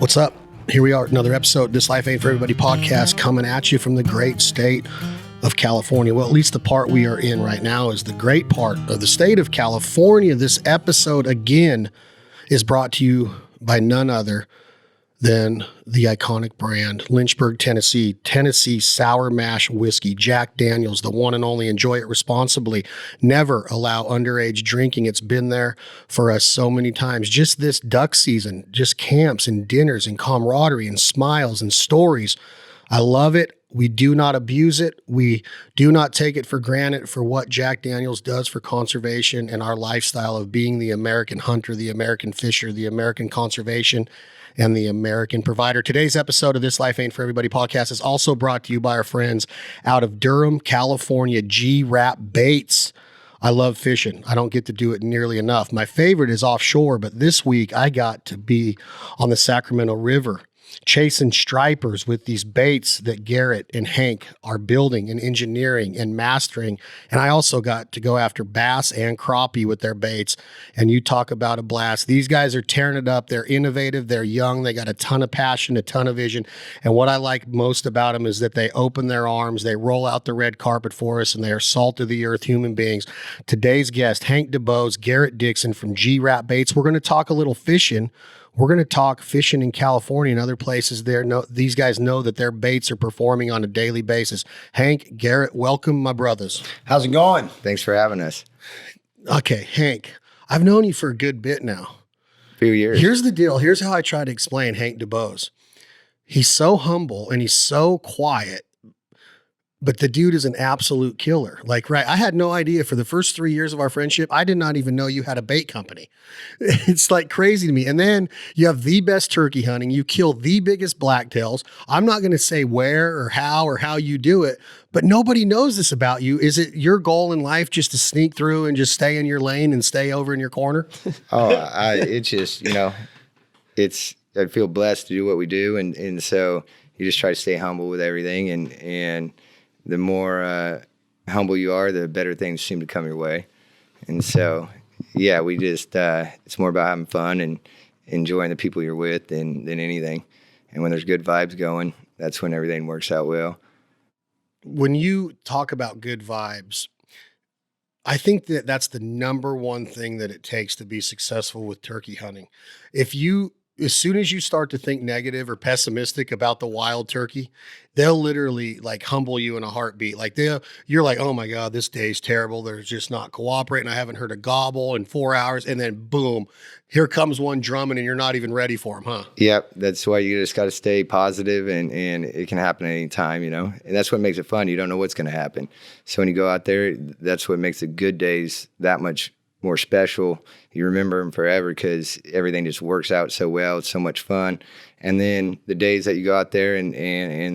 What's up? Here we are, another episode of This Life Ain't For Everybody podcast coming at you from the great state of California. Well, at least the part we are in right now is the great part of the state of California. This episode, again, is brought to you by none other than the iconic brand, Lynchburg, Tennessee Sour Mash Whiskey, Jack Daniels, the one and only. Enjoy it responsibly. Never allow underage drinking. It's been there for us so many times. Just this duck season, just camps and dinners and camaraderie and smiles and stories. I love it. We do not abuse it. We do not take it for granted for what Jack Daniels does for conservation and our lifestyle of being the American hunter, the American fisher, the American conservation, and the American provider. Today's episode of This Life Ain't For Everybody podcast is also brought to you by our friends out of Durham, California, G-Ratt Baits. I love fishing. I don't get to do it nearly enough. My favorite is offshore, but this week I got to be on the Sacramento River chasing stripers with these baits that Garret and Hank are building and engineering and mastering. And I also got to go after bass and crappie with their baits. And you talk about a blast. These guys are tearing it up. They're innovative. They're young. They got a ton of passion, a ton of vision. And what I like most about them is that they open their arms, they roll out the red carpet for us, and they are salt of the earth human beings. Today's guest, Hank DeBose, Garret Dixon from G-Ratt Baits. We're going to talk a little fishing. We're going to talk fishing in California and other places there. These guys know that their baits are performing on a daily basis. Hank, Garret, welcome, my brothers. How's it going? Thanks for having us. Okay, Hank, I've known you for a good bit now. A few years. Here's the deal. Here's how I try to explain Hank DeBose. He's so humble and he's so quiet, but the dude is an absolute killer. Like, right, I had no idea for the first 3 years of our friendship, I did not even know you had a bait company. It's like crazy to me. And then you have the best turkey hunting. You kill the biggest blacktails. I'm not going to say where or how you do it, but nobody knows this about you. Is it your goal in life just to sneak through and just stay in your lane and stay over in your corner? It's just, I feel blessed to do what we do. And so you just try to stay humble with everything. And the more humble you are, the better things seem to come your way. And so, yeah, we just, it's more about having fun and enjoying the people you're with than anything. And when there's good vibes going, that's when everything works out well. When you talk about good vibes, I think that that's the number one thing that it takes to be successful with turkey hunting. As soon as you start to think negative or pessimistic about the wild turkey, they'll literally like humble you in a heartbeat. Like you're like, oh my God, this day's terrible. They're just not cooperating. I haven't heard a gobble in 4 hours. And then boom, here comes one drumming and you're not even ready for them, huh? Yep. That's why you just got to stay positive and it can happen at any time, and that's what makes it fun. You don't know what's going to happen. So when you go out there, that's what makes the good days that much more special. You remember them forever because everything just works out so well. It's so much fun. And then the days that you go out there and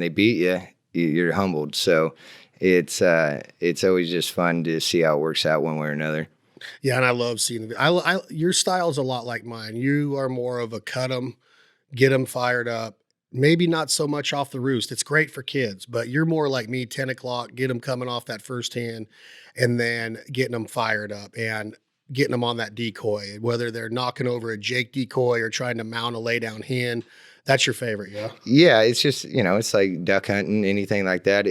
they beat you, you're humbled. So it's always just fun to see how it works out one way or another. Yeah, and I love seeing your style is a lot like mine. You are more of a cut them, get them fired up. Maybe not so much off the roost. It's great for kids, but you're more like me, 10 o'clock, get them coming off that first hand and then getting them fired up and getting them on that decoy, whether they're knocking over a Jake decoy or trying to mount a lay down hen. That's your favorite, yeah? Yeah, it's just, it's like duck hunting, anything like that.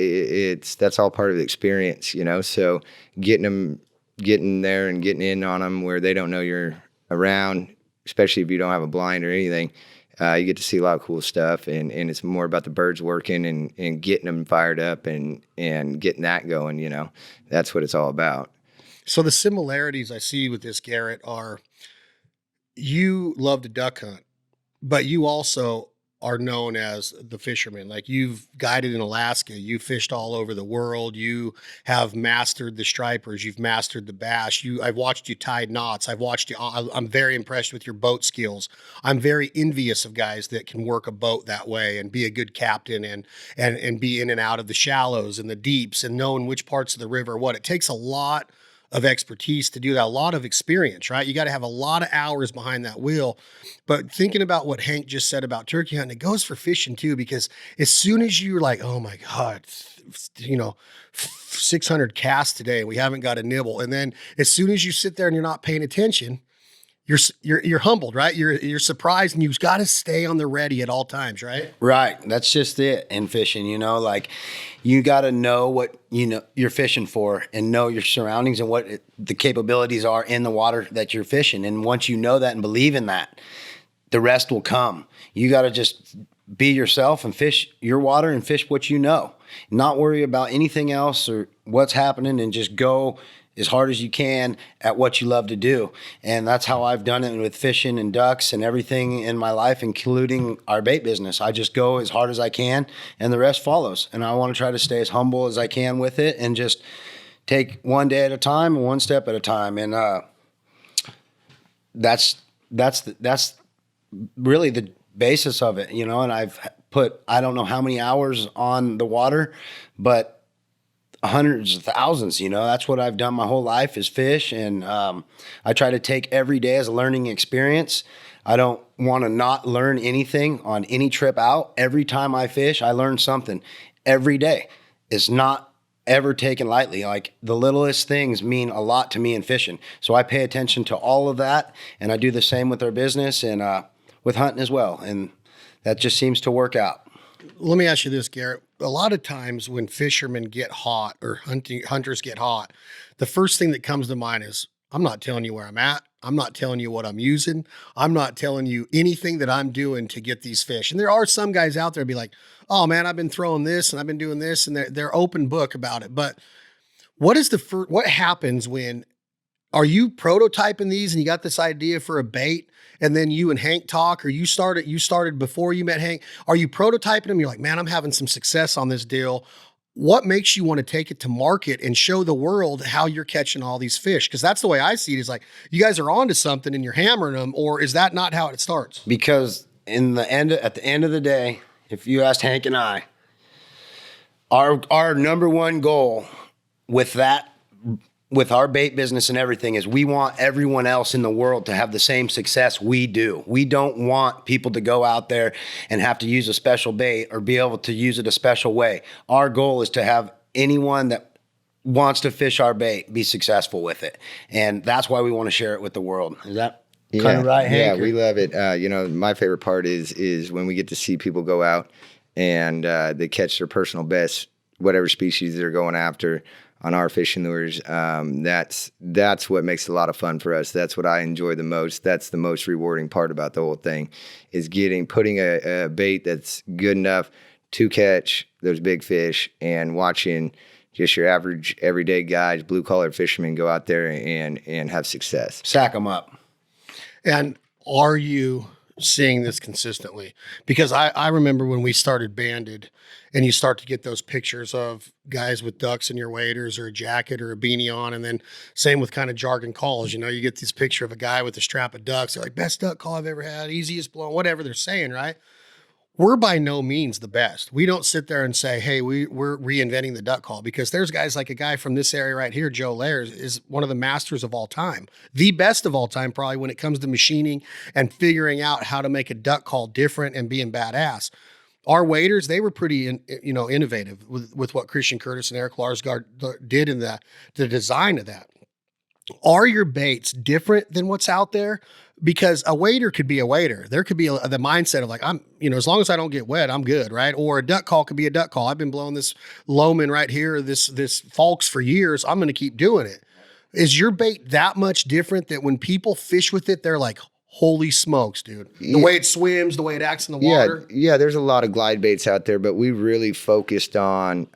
That's all part of the experience, so getting there and getting in on them where they don't know you're around, especially if you don't have a blind or anything, you get to see a lot of cool stuff, and it's more about the birds working and getting them fired up and getting that going, that's what it's all about. So the similarities I see with this, Garret, are you love to duck hunt, but you also are known as the fisherman. Like you've guided in Alaska, you fished all over the world. You have mastered the stripers. You've mastered the bass. I've watched you tie knots. I've watched you. I'm very impressed with your boat skills. I'm very envious of guys that can work a boat that way and be a good captain and be in and out of the shallows and the deeps and knowing which parts of the river. It takes a lot of expertise to do that, a lot of experience, right? You got to have a lot of hours behind that wheel. But thinking about what Hank just said about turkey hunting, it goes for fishing too, because as soon as you're like, oh my God, 600 casts today, we haven't got a nibble. And then as soon as you sit there and you're not paying attention, you're humbled, right? You're surprised, and you've got to stay on the ready at all times, right? Right. That's just it in fishing, like you got to know what, you're fishing for and know your surroundings and what the capabilities are in the water that you're fishing. And once you know that and believe in that, the rest will come. You got to just be yourself and fish your water and fish what you know, not worry about anything else or what's happening, and just go as hard as you can at what you love to do. And that's how I've done it with fishing and ducks and everything in my life, including our bait business. I just go as hard as I can and the rest follows. And I want to try to stay as humble as I can with it and just take one day at a time and one step at a time. And that's really the basis of it, and I've put, I don't know how many hours on the water, but hundreds of thousands, that's what I've done my whole life is fish. And I try to take every day as a learning experience. I don't want to not learn anything on any trip out. Every time I fish, I learn something every day. It's not ever taken lightly. Like the littlest things mean a lot to me in fishing. So I pay attention to all of that. And I do the same with our business and with hunting as well. And that just seems to work out. Let me ask you this, Garrett. A lot of times when fishermen get hot or hunters get hot, the first thing that comes to mind is, I'm not telling you where I'm at. I'm not telling you what I'm using. I'm not telling you anything that I'm doing to get these fish. And there are some guys out there be like, oh man, I've been throwing this and I've been doing this, and they're open book about it. But what happens when, are you prototyping these and you got this idea for a bait, and then you and Hank talk, or you started before you met Hank? Are you prototyping them? You're like, man, I'm having some success on this deal. What makes you want to take it to market and show the world how you're catching all these fish? Because that's the way I see it, is like, you guys are onto something and you're hammering them, or is that not how it starts? Because at the end of the day, if you asked Hank and I, our number one goal with our bait business and everything is we want everyone else in the world to have the same success we do. We don't want people to go out there and have to use a special bait or be able to use it a special way. Our goal is to have anyone that wants to fish our bait be successful with it. And that's why we want to share it with the world. Is that kind of right, Hank? Yeah, we love it. My favorite part is when we get to see people go out and they catch their personal best, whatever species they're going after, on our fishing lures. That's what makes it a lot of fun for us. That's what I enjoy the most. That's the most rewarding part about the whole thing, is putting a bait that's good enough to catch those big fish, and watching just your average everyday guys, blue collar fishermen, go out there and have success. Sack them up. And are you seeing this consistently? Because I remember when we started Banded, and you start to get those pictures of guys with ducks in your waders or a jacket or a beanie on, and then same with kind of jargon calls. You get this picture of a guy with a strap of ducks. They're like, best duck call I've ever had, easiest blow, whatever they're saying, right? We're by no means the best. We don't sit there and say, hey, we're reinventing the duck call, because there's guys like a guy from this area right here, Joe Lairs, is one of the masters of all time, the best of all time, probably, when it comes to machining and figuring out how to make a duck call different and being badass. Our waders, they were pretty, innovative with what Christian Curtis and Eric Larsgaard did in the design of that. Are your baits different than what's out there? Because a wader could be a wader. There could be the mindset of like, as long as I don't get wet, I'm good, right? Or a duck call could be a duck call. I've been blowing this Loman right here, this Falks for years. I'm going to keep doing it. Is your bait that much different that when people fish with it, they're like, holy smokes, dude. The way it swims, the way it acts in the water. Yeah, there's a lot of glide baits out there, but we really focused on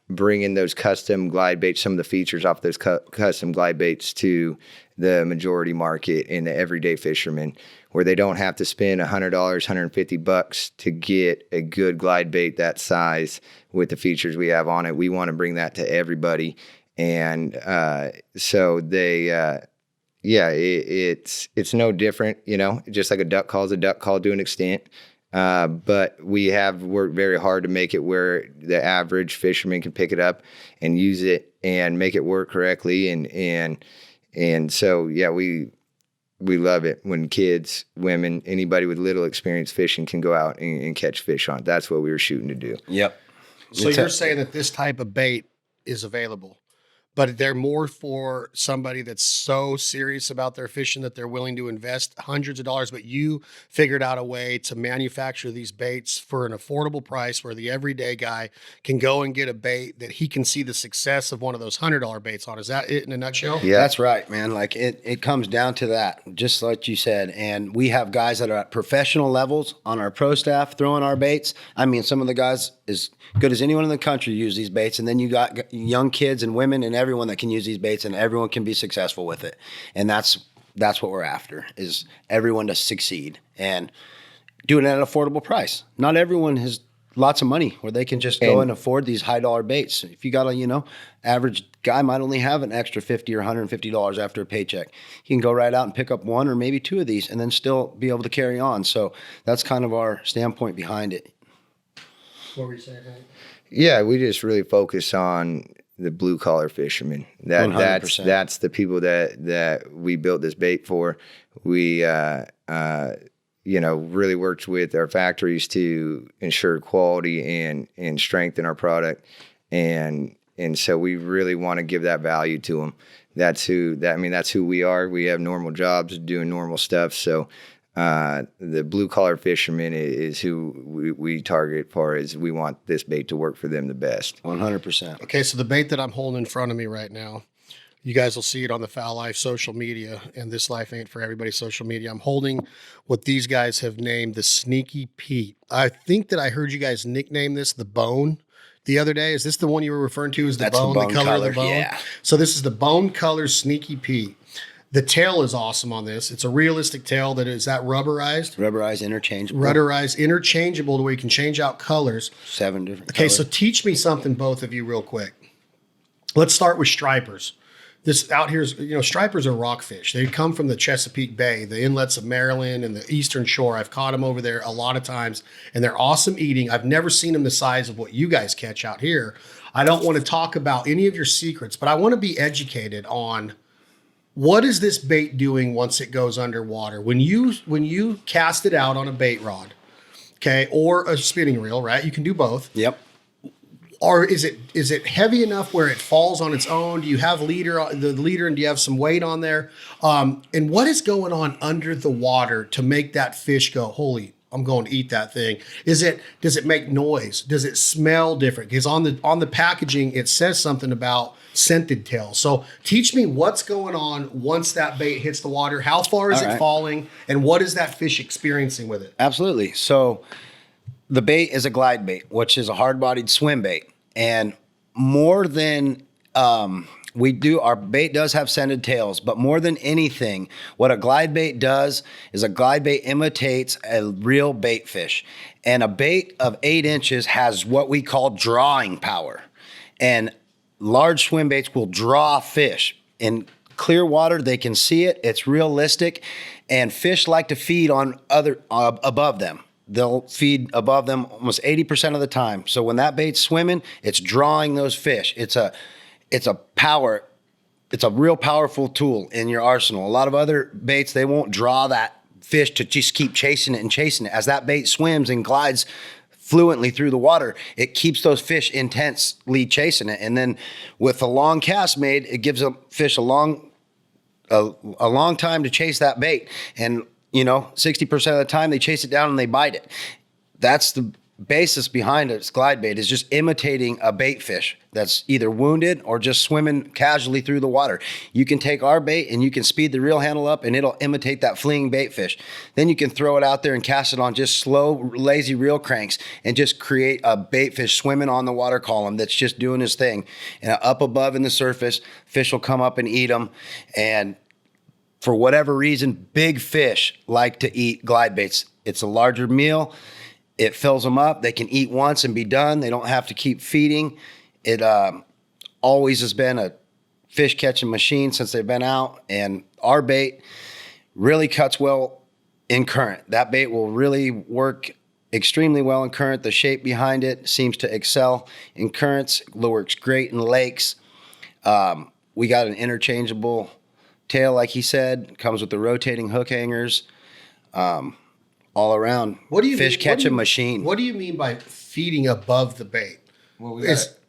bringing those custom glide baits, some of the features off those custom glide baits, to the majority market and the everyday fisherman, where they don't have to spend $100, $150 to get a good glide bait that size with the features we have on it. We want to bring that to everybody. And so they... it's no different, just like a duck call is a duck call to an extent. But we have worked very hard to make it where the average fisherman can pick it up and use it and make it work correctly. And so, we love it when kids, women, anybody with little experience fishing can go out and catch fish on it. That's what we were shooting to do. Yep. So you're saying that this type of bait is available, but they're more for somebody that's so serious about their fishing that they're willing to invest hundreds of dollars. But you figured out a way to manufacture these baits for an affordable price where the everyday guy can go and get a bait that he can see the success of one of those $100 baits on. Is that it in a nutshell? Yeah. That's right, man. Like it comes down to that, just like you said. And we have guys that are at professional levels on our pro staff throwing our baits. I mean, some of the guys as good as anyone in the country use these baits. And then you got young kids and women and everyone that can use these baits, and everyone can be successful with it. And that's what we're after, is everyone to succeed and doing it at an affordable price. Not everyone has lots of money where they can just go and afford these high dollar baits. If you got a, average guy might only have an extra $50 or $150 after a paycheck. He can go right out and pick up one or maybe two of these and then still be able to carry on. So that's kind of our standpoint behind it. What were you saying, Hank? Yeah, we just really focus on the blue collar fishermen. That's the people that we built this bait for. We really worked with our factories to ensure quality and strengthen our product, and so we really want to give that value to them. That's who we are. We have normal jobs doing normal stuff. So the blue collar fisherman is who we target far as we want this bait to work for them the best. 100%. Okay, so the bait that I'm holding in front of me right now, you guys will see it on the Foul Life social media, and This Life Ain't For Everybody social media. I'm holding what these guys have named the Sneaky Pete. I think that I heard you guys nickname this the Bone the other day. Is this the one you were referring to as the Bone, the color of the bone? Yeah. So this is the Bone Color Sneaky Pete. The tail is awesome on this. It's a realistic tail that is rubberized? Rubberized, interchangeable. Rubberized, interchangeable to where you can change out colors. 7 different Okay, colors. so teach me something, both of you, real quick. Let's start with stripers. This out here is, stripers are rockfish. They come from the Chesapeake Bay, the inlets of Maryland and the Eastern Shore. I've caught them over there a lot of times, and they're awesome eating. I've never seen them the size of what you guys catch out here. I don't want to talk about any of your secrets, but I want to be educated on what is this bait doing once it goes underwater? When you cast it out on a bait rod, okay, or a spinning reel, right? You can do both. Yep. Or is it heavy enough where it falls on its own? Do you have the leader, and do you have some weight on there? And what is going on under the water to make that fish go, holy, I'm going to eat that thing? Does it make noise? Does it smell different? Because on the packaging, it says something about scented tail. So teach me what's going on once that bait hits the water. How far is it falling? And what is that fish experiencing with it? Absolutely. So the bait is a glide bait, which is a hard-bodied swim bait. And more than our bait does have scented tails, but more than anything, what a glide bait does is a glide bait imitates a real bait fish. And a bait of 8 inches has what we call drawing power. And large swim baits will draw fish. In clear water, they can see it. It's realistic. And fish like to feed on above them. They'll feed above them almost 80% of the time. So when that bait's swimming, it's drawing those fish. It's a real powerful tool in your arsenal. A lot of other baits, they won't draw that fish to just keep chasing it and chasing it. As that bait swims and glides fluently through the water, it keeps those fish intensely chasing it. And then with a long cast made, it gives a fish a long time to chase that bait. And 60% of the time they chase it down and they bite it. That's the basis behind its glide bait, is just imitating a bait fish that's either wounded or just swimming casually through the water. You can take our bait and you can speed the reel handle up and it'll imitate that fleeing bait fish. Then you can throw it out there and cast it on just slow, lazy reel cranks and just create a bait fish swimming on the water column that's just doing his thing. And up above in the surface, fish will come up and eat them. And for whatever reason, big fish like to eat glide baits. It's a larger meal. It fills them up. They can eat once and be done. They don't have to keep feeding. It always has been a fish catching machine since they've been out. And our bait really cuts well in current. That bait will really work extremely well in current. The shape behind it seems to excel in currents. It works great in lakes. We got an interchangeable tail, like he said, comes with the rotating hook hangers, all around. Fish catching machine. What do you mean by feeding above the bait? Well,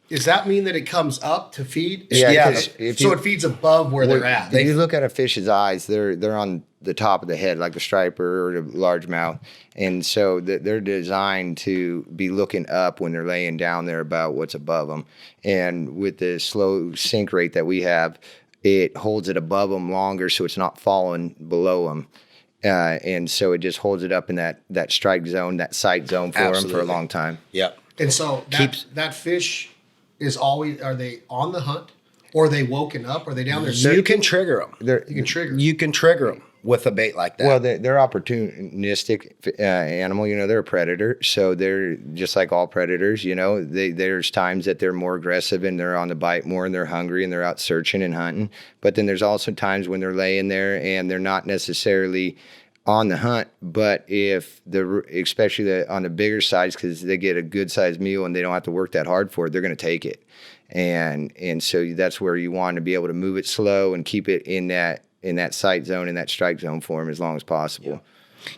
Does that mean that it comes up to feed? Yeah, 'cause if So you- it feeds above where they're at. If you look at a fish's eyes, they're on the top of the head, like the striper or the largemouth, and so they're designed to be looking up when they're laying down there about what's above them. And with the slow sink rate that we have, it holds it above them longer, so it's not falling below them. And so it just holds it up in that strike zone, that sight zone for them for a long time. Yep. And so that fish is always, are they on the hunt? Or are they woken up? Are they down there? You can trigger them. You can trigger. You can trigger them with a bait like that. Well, they're opportunistic animal. You know, they're a predator, so they're just like all predators. You know, there's times that they're more aggressive and they're on the bite more and they're hungry and they're out searching and hunting. But then there's also times when they're laying there and they're not necessarily on the hunt. But if especially on the bigger size, because they get a good sized meal and they don't have to work that hard for it, they're going to take it. And so that's where you want to be able to move it slow and keep it in that sight zone, in that strike zone for them as long as possible.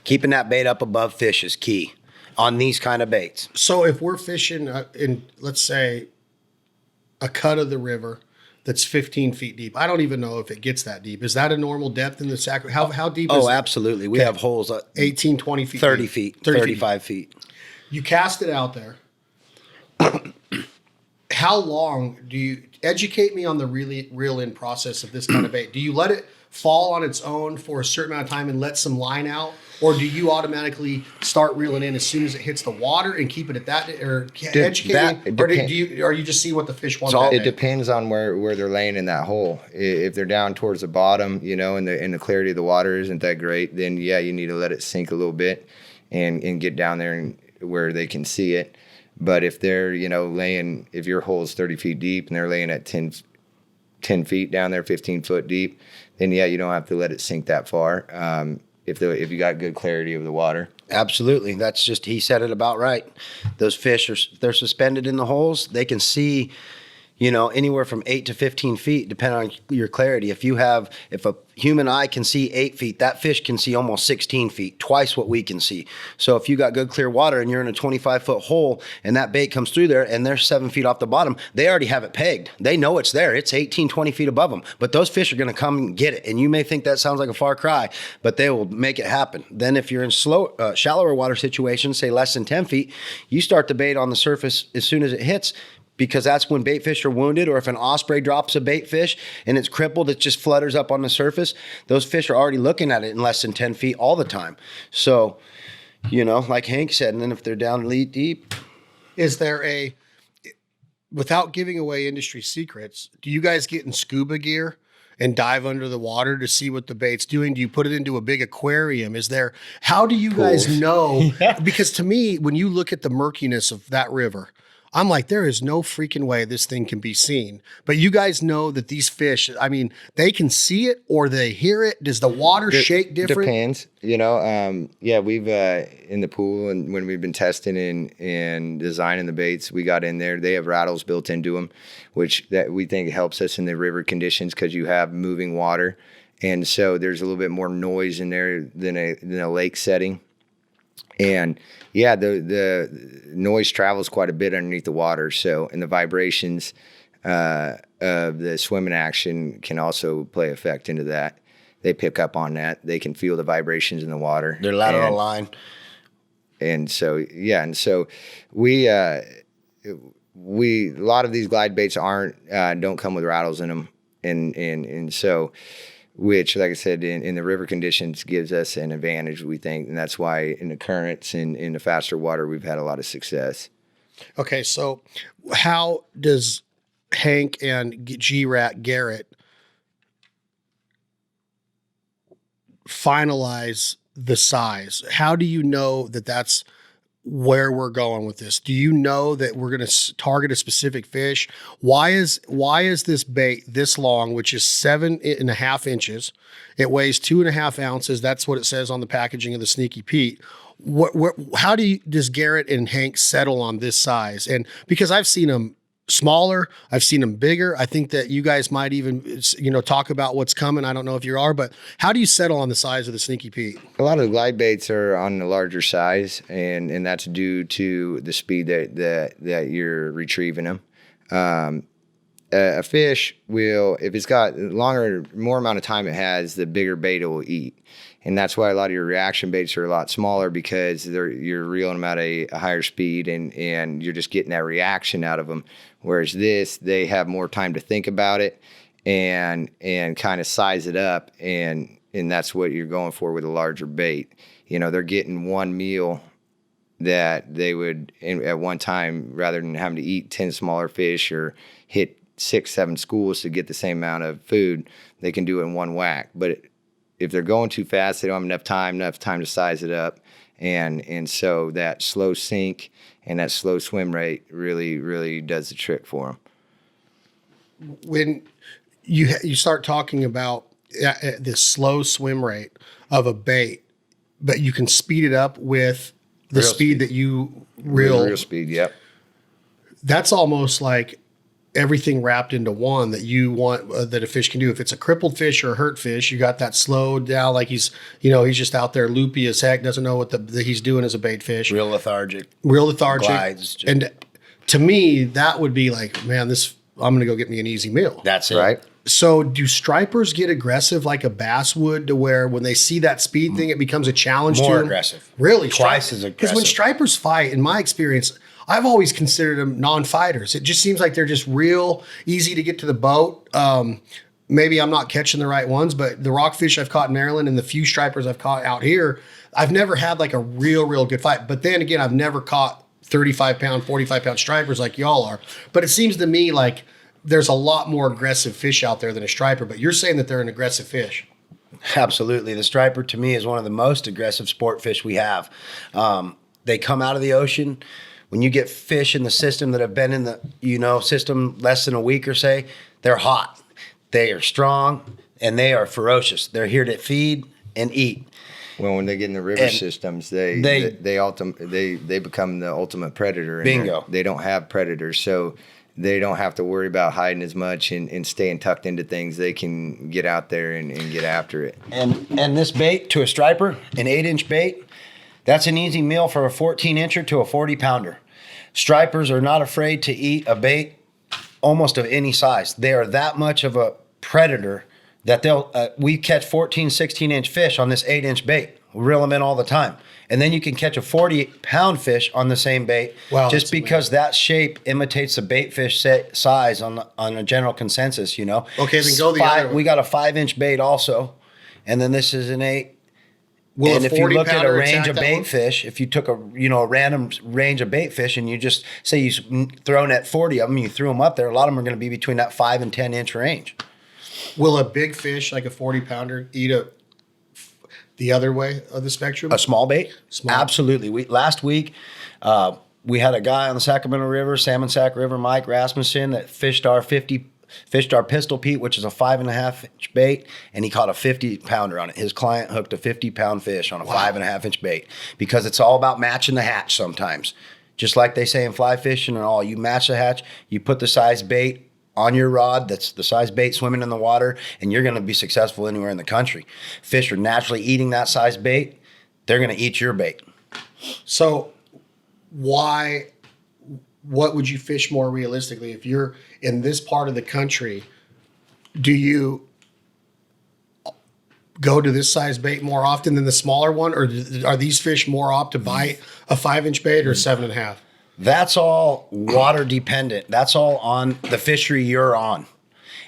Keeping that bait up above fish is key on these kind of baits. So if we're fishing in, let's say, a cut of the river that's 15 feet deep, I don't even know if it gets that deep. Is that a normal depth in the sack? How deep is Oh, it? absolutely. We have holes 18, 20 feet 30 deep. feet, 30 35 feet. You cast it out there. How long do you educate me on the reel-in process of this kind of bait? Do you let it fall on its own for a certain amount of time and let some line out, or do you automatically start reeling in as soon as it hits the water and keep it at that? Or educate me, or you just see what the fish want? It depends on where they're laying in that hole. If they're down towards the bottom, you know, and the clarity of the water isn't that great, then yeah, you need to let it sink a little bit and get down there and where they can see it. But if they're, you know, if your hole is 30 feet deep and they're laying at 10 feet down there, 15 foot deep, then yeah, you don't have to let it sink that far. If you got good clarity of the water. Absolutely. That's just, he said it about right. Those fish they're suspended in the holes. They can see, you know, anywhere from 8 to 15 feet, depending on your clarity. If a human eye can see 8 feet, that fish can see almost 16 feet, twice what we can see. So if you got good clear water and you're in a 25-foot hole and that bait comes through there and they're 7 feet off the bottom, they already have it pegged. They know it's there. It's 18, 20 feet above them. But those fish are going to come and get it. And you may think that sounds like a far cry, but they will make it happen. Then if you're in shallower water situations, say less than 10 feet, you start the bait on the surface as soon as it hits, because that's when bait fish are wounded. Or if an osprey drops a bait fish and it's crippled, it just flutters up on the surface. Those fish are already looking at it in less than 10 feet all the time. So, you know, like Hank said, and then if they're down deep. Is there without giving away industry secrets, do you guys get in scuba gear and dive under the water to see what the bait's doing? Do you put it into a big aquarium? How do you guys know? Because to me, when you look at the murkiness of that river, I'm like, there is no freaking way this thing can be seen. But you guys know that these fish, I mean, they can see it or they hear it. Does the water shake different? Depends. You know, yeah, we've in the pool, and when we've been testing and designing the baits, we got in there. They have rattles built into them, which that we think helps us in the river conditions because you have moving water. And so there's a little bit more noise in there than a lake setting. And yeah, the noise travels quite a bit underneath the water. So, and the vibrations of the swimming action can also play effect into that. They pick up on that. They can feel the vibrations in the water. Their lateral line. And so, yeah. And so we a lot of these glide baits don't come with rattles in them. And so, which, like I said, in the river conditions gives us an advantage, we think. And that's why in the currents and in the faster water, we've had a lot of success. Okay, so how does Hank and G-Ratt Garret finalize the size? How do you know that that's where we're going with this? Do you know that we're going to target a specific fish? Why is this bait this long, which is 7.5 inches? It weighs 2.5 ounces. That's what it says on the packaging of the Sneaky Pete. How does Garret and Hank settle on this size? And because I've seen them smaller, I've seen them bigger. I think that you guys might even, talk about what's coming. I don't know if you are, but how do you settle on the size of the Sneaky Pete? A lot of the glide baits are on the larger size, and that's due to the speed that you're retrieving them. A fish will, if it's got more amount of time it has, the bigger bait it will eat. And that's why a lot of your reaction baits are a lot smaller, because you're reeling them at a higher speed and you're just getting that reaction out of them. Whereas this, they have more time to think about it and kind of size it up. And that's what you're going for with a larger bait. You know, they're getting one meal that they would at one time, rather than having to eat 10 smaller fish or hit 6-7 schools to get the same amount of food, they can do it in one whack. But if they're going too fast, they don't have enough time to size it up. And so that slow sink and that slow swim rate really, really does the trick for them. When you start talking about this slow swim rate of a bait, but you can speed it up with the speed that you real speed, yep. That's almost like everything wrapped into one that you want that a fish can do. If it's a crippled fish or a hurt fish, you got that slowed down, like he's just out there loopy as heck, doesn't know what he's doing as a bait fish. Real lethargic. Glides. And to me, that would be like, man, I'm going to go get me an easy meal. That's it. Right. So do stripers get aggressive like a bass would, to where when they see that speed thing, it becomes a challenge to them? More aggressive. Really? Twice as aggressive. Because when stripers fight, in my experience, I've always considered them non-fighters. It just seems like they're just real easy to get to the boat. Maybe I'm not catching the right ones, but the rockfish I've caught in Maryland and the few stripers I've caught out here, I've never had like a real good fight. But then again, I've never caught 35-pound, 45-pound stripers like y'all are. But it seems to me like there's a lot more aggressive fish out there than a striper. But you're saying that they're an aggressive fish. Absolutely. The striper, to me, is one of the most aggressive sport fish we have. They come out of the ocean. When you get fish in the system that have been in the system less than a week or say, they're hot, they are strong, and they are ferocious. They're here to feed and eat. Well, when they get in the river systems, they become the ultimate predator. Bingo. They don't have predators, so they don't have to worry about hiding as much and staying tucked into things. They can get out there and get after it. And this bait to a striper, an 8-inch bait, that's an easy meal for a 14-incher to a 40-pounder. Stripers are not afraid to eat a bait almost of any size. They are that much of a predator that we catch 14, 16-inch fish on this 8-inch bait. We reel them in all the time. And then you can catch a 40-pound fish on the same bait, just because that shape imitates the bait fish size on a general consensus, Okay, then go the other way. We got a 5-inch bait also, and then this is an 8. And if you look at a range of bait fish, if you took a random range of bait fish and you just say you thrown at 40 of them, you threw them up there, a lot of them are going to be between that 5 and 10-inch range. Will a big fish like a 40-pounder eat the other way of the spectrum? A small bait? Small. Absolutely. Last week, we had a guy on the Sacramento River, Salmon Sac River, Mike Rasmussen, that fished our Pistol Pete, which is a 5.5-inch bait, and he caught a 50-pounder on it. His client hooked a 50-pound fish on a 5.5-inch bait, because it's all about matching the hatch sometimes. Just like they say in fly fishing and all, you match the hatch, you put the size bait on your rod, that's the size bait swimming in the water, and you're going to be successful anywhere in the country. Fish are naturally eating that size bait. They're going to eat your bait. So what would you fish more realistically? If you're in this part of the country, do you go to this size bait more often than the smaller one? Or are these fish more apt to bite a 5-inch bait or 7.5? That's all water dependent. That's all on the fishery you're on.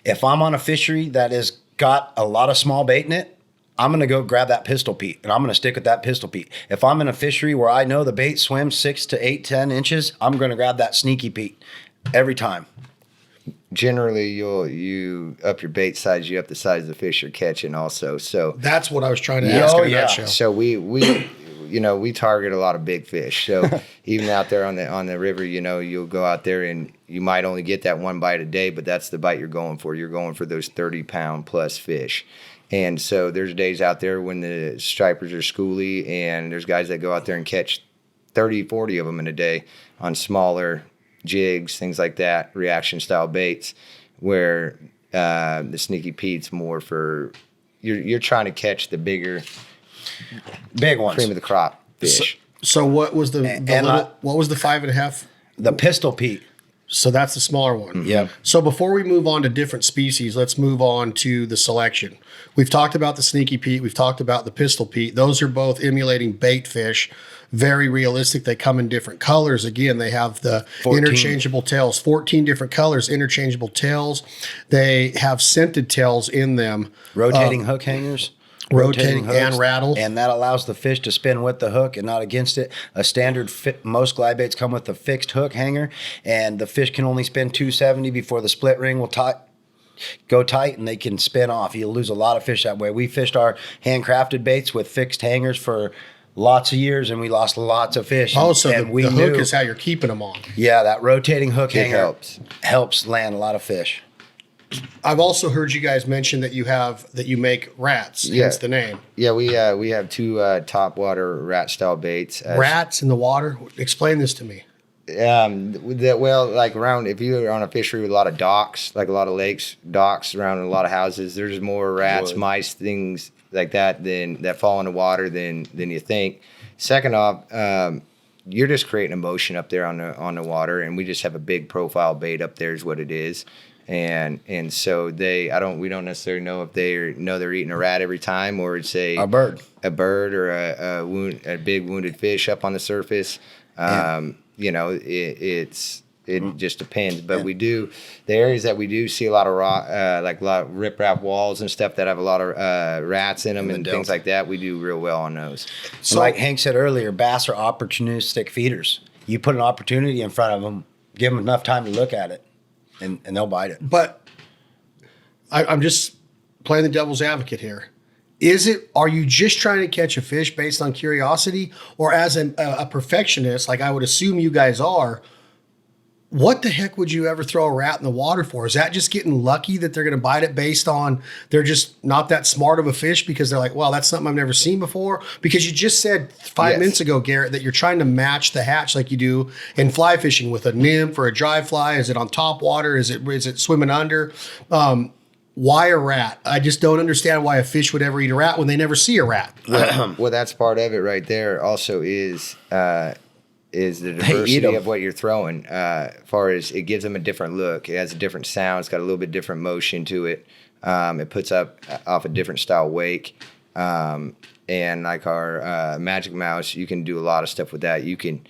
If I'm on a fishery that has got a lot of small bait in it, I'm going to go grab that Pistol Pete, and I'm going to stick with that Pistol Pete. If I'm in a fishery where I know the bait swims 6 to 8, 10 inches, I'm going to grab that Sneaky Pete every time. Generally, you up your bait size, you up the size of the fish you're catching also. So that's what I was trying to ask in a nutshell. So we target a lot of big fish. So even out there on the river, you'll go out there and you might only get that one bite a day, but that's the bite you're going for. You're going for those 30-pound plus fish. And so there's days out there when the stripers are schooly, and there's guys that go out there and catch 30, 40 of them in a day on smaller jigs, things like that, reaction style baits, where the Sneaky Pete's more for you're trying to catch the big ones, cream of the crop fish. So what was the 5.5? The Pistol Pete So that's the smaller one. Yep. So before we move on to different species, let's move on to the selection. We've talked about the Sneaky Pete. We've talked about the Pistol Pete. Those are both emulating bait fish. Very realistic. They come in different colors. Again, they have the 14. interchangeable tails, 14 different colors, interchangeable tails. They have scented tails in them. Rotating hook hangers. Rotating hooks, and rattle. and that allows the fish to spin with the hook and not against it. A standard most glide baits come with a fixed hook hanger, and the fish can only spin 270 before the split ring will go tight, and they can spin off. You'll lose a lot of fish that way. We fished our handcrafted baits with fixed hangers for lots of years, and we lost lots of fish. Oh, so and the hook is how you're keeping them on. Yeah, that rotating hook It hanger helps. land a lot of fish. I've also heard you guys mention that you make rats. Yeah. Hence the name. Yeah, we have two Topwater rat style baits. Rats in the water. Explain this to me. Like around, if you're on a fishery with a lot of docks, like a lot of lakes, docks around a lot of houses, there's more rats, mice, things like that that fall in the water than you think. Second off, you're just creating emotion up there on the water, and we just have a big profile bait up there is what it is. And so we don't necessarily know if they're eating a rat every time, or it's a bird or a big wounded fish up on the surface. It just depends, but the areas that we do see a lot of like a lot of riprap walls and stuff that have a lot of rats in them and things like that, we do real well on those. So, like Hank said earlier, bass are opportunistic feeders. You put an opportunity in front of them, give them enough time to look at it, and they'll bite it. But I'm just playing the devil's advocate here. Are you just trying to catch a fish based on curiosity, or as a perfectionist, like I would assume you guys are, what the heck would you ever throw a rat in the water for? Is that just getting lucky that they're going to bite it based on they're just not that smart of a fish because they're like, well, that's something I've never seen before? Because you just said 5 minutes ago, Garrett, that you're trying to match the hatch like you do in fly fishing with a nymph or a dry fly. Is it on top water? Is it swimming under? Why a rat? I just don't understand why a fish would ever eat a rat when they never see a rat. Well, that's part of it right there. Also is the diversity of what you're throwing. As far as it gives them a different look. It has a different sound. It's got a little bit different motion to it. It puts up off a different style wake. And like our Magic Mouse, you can do a lot of stuff with that. You can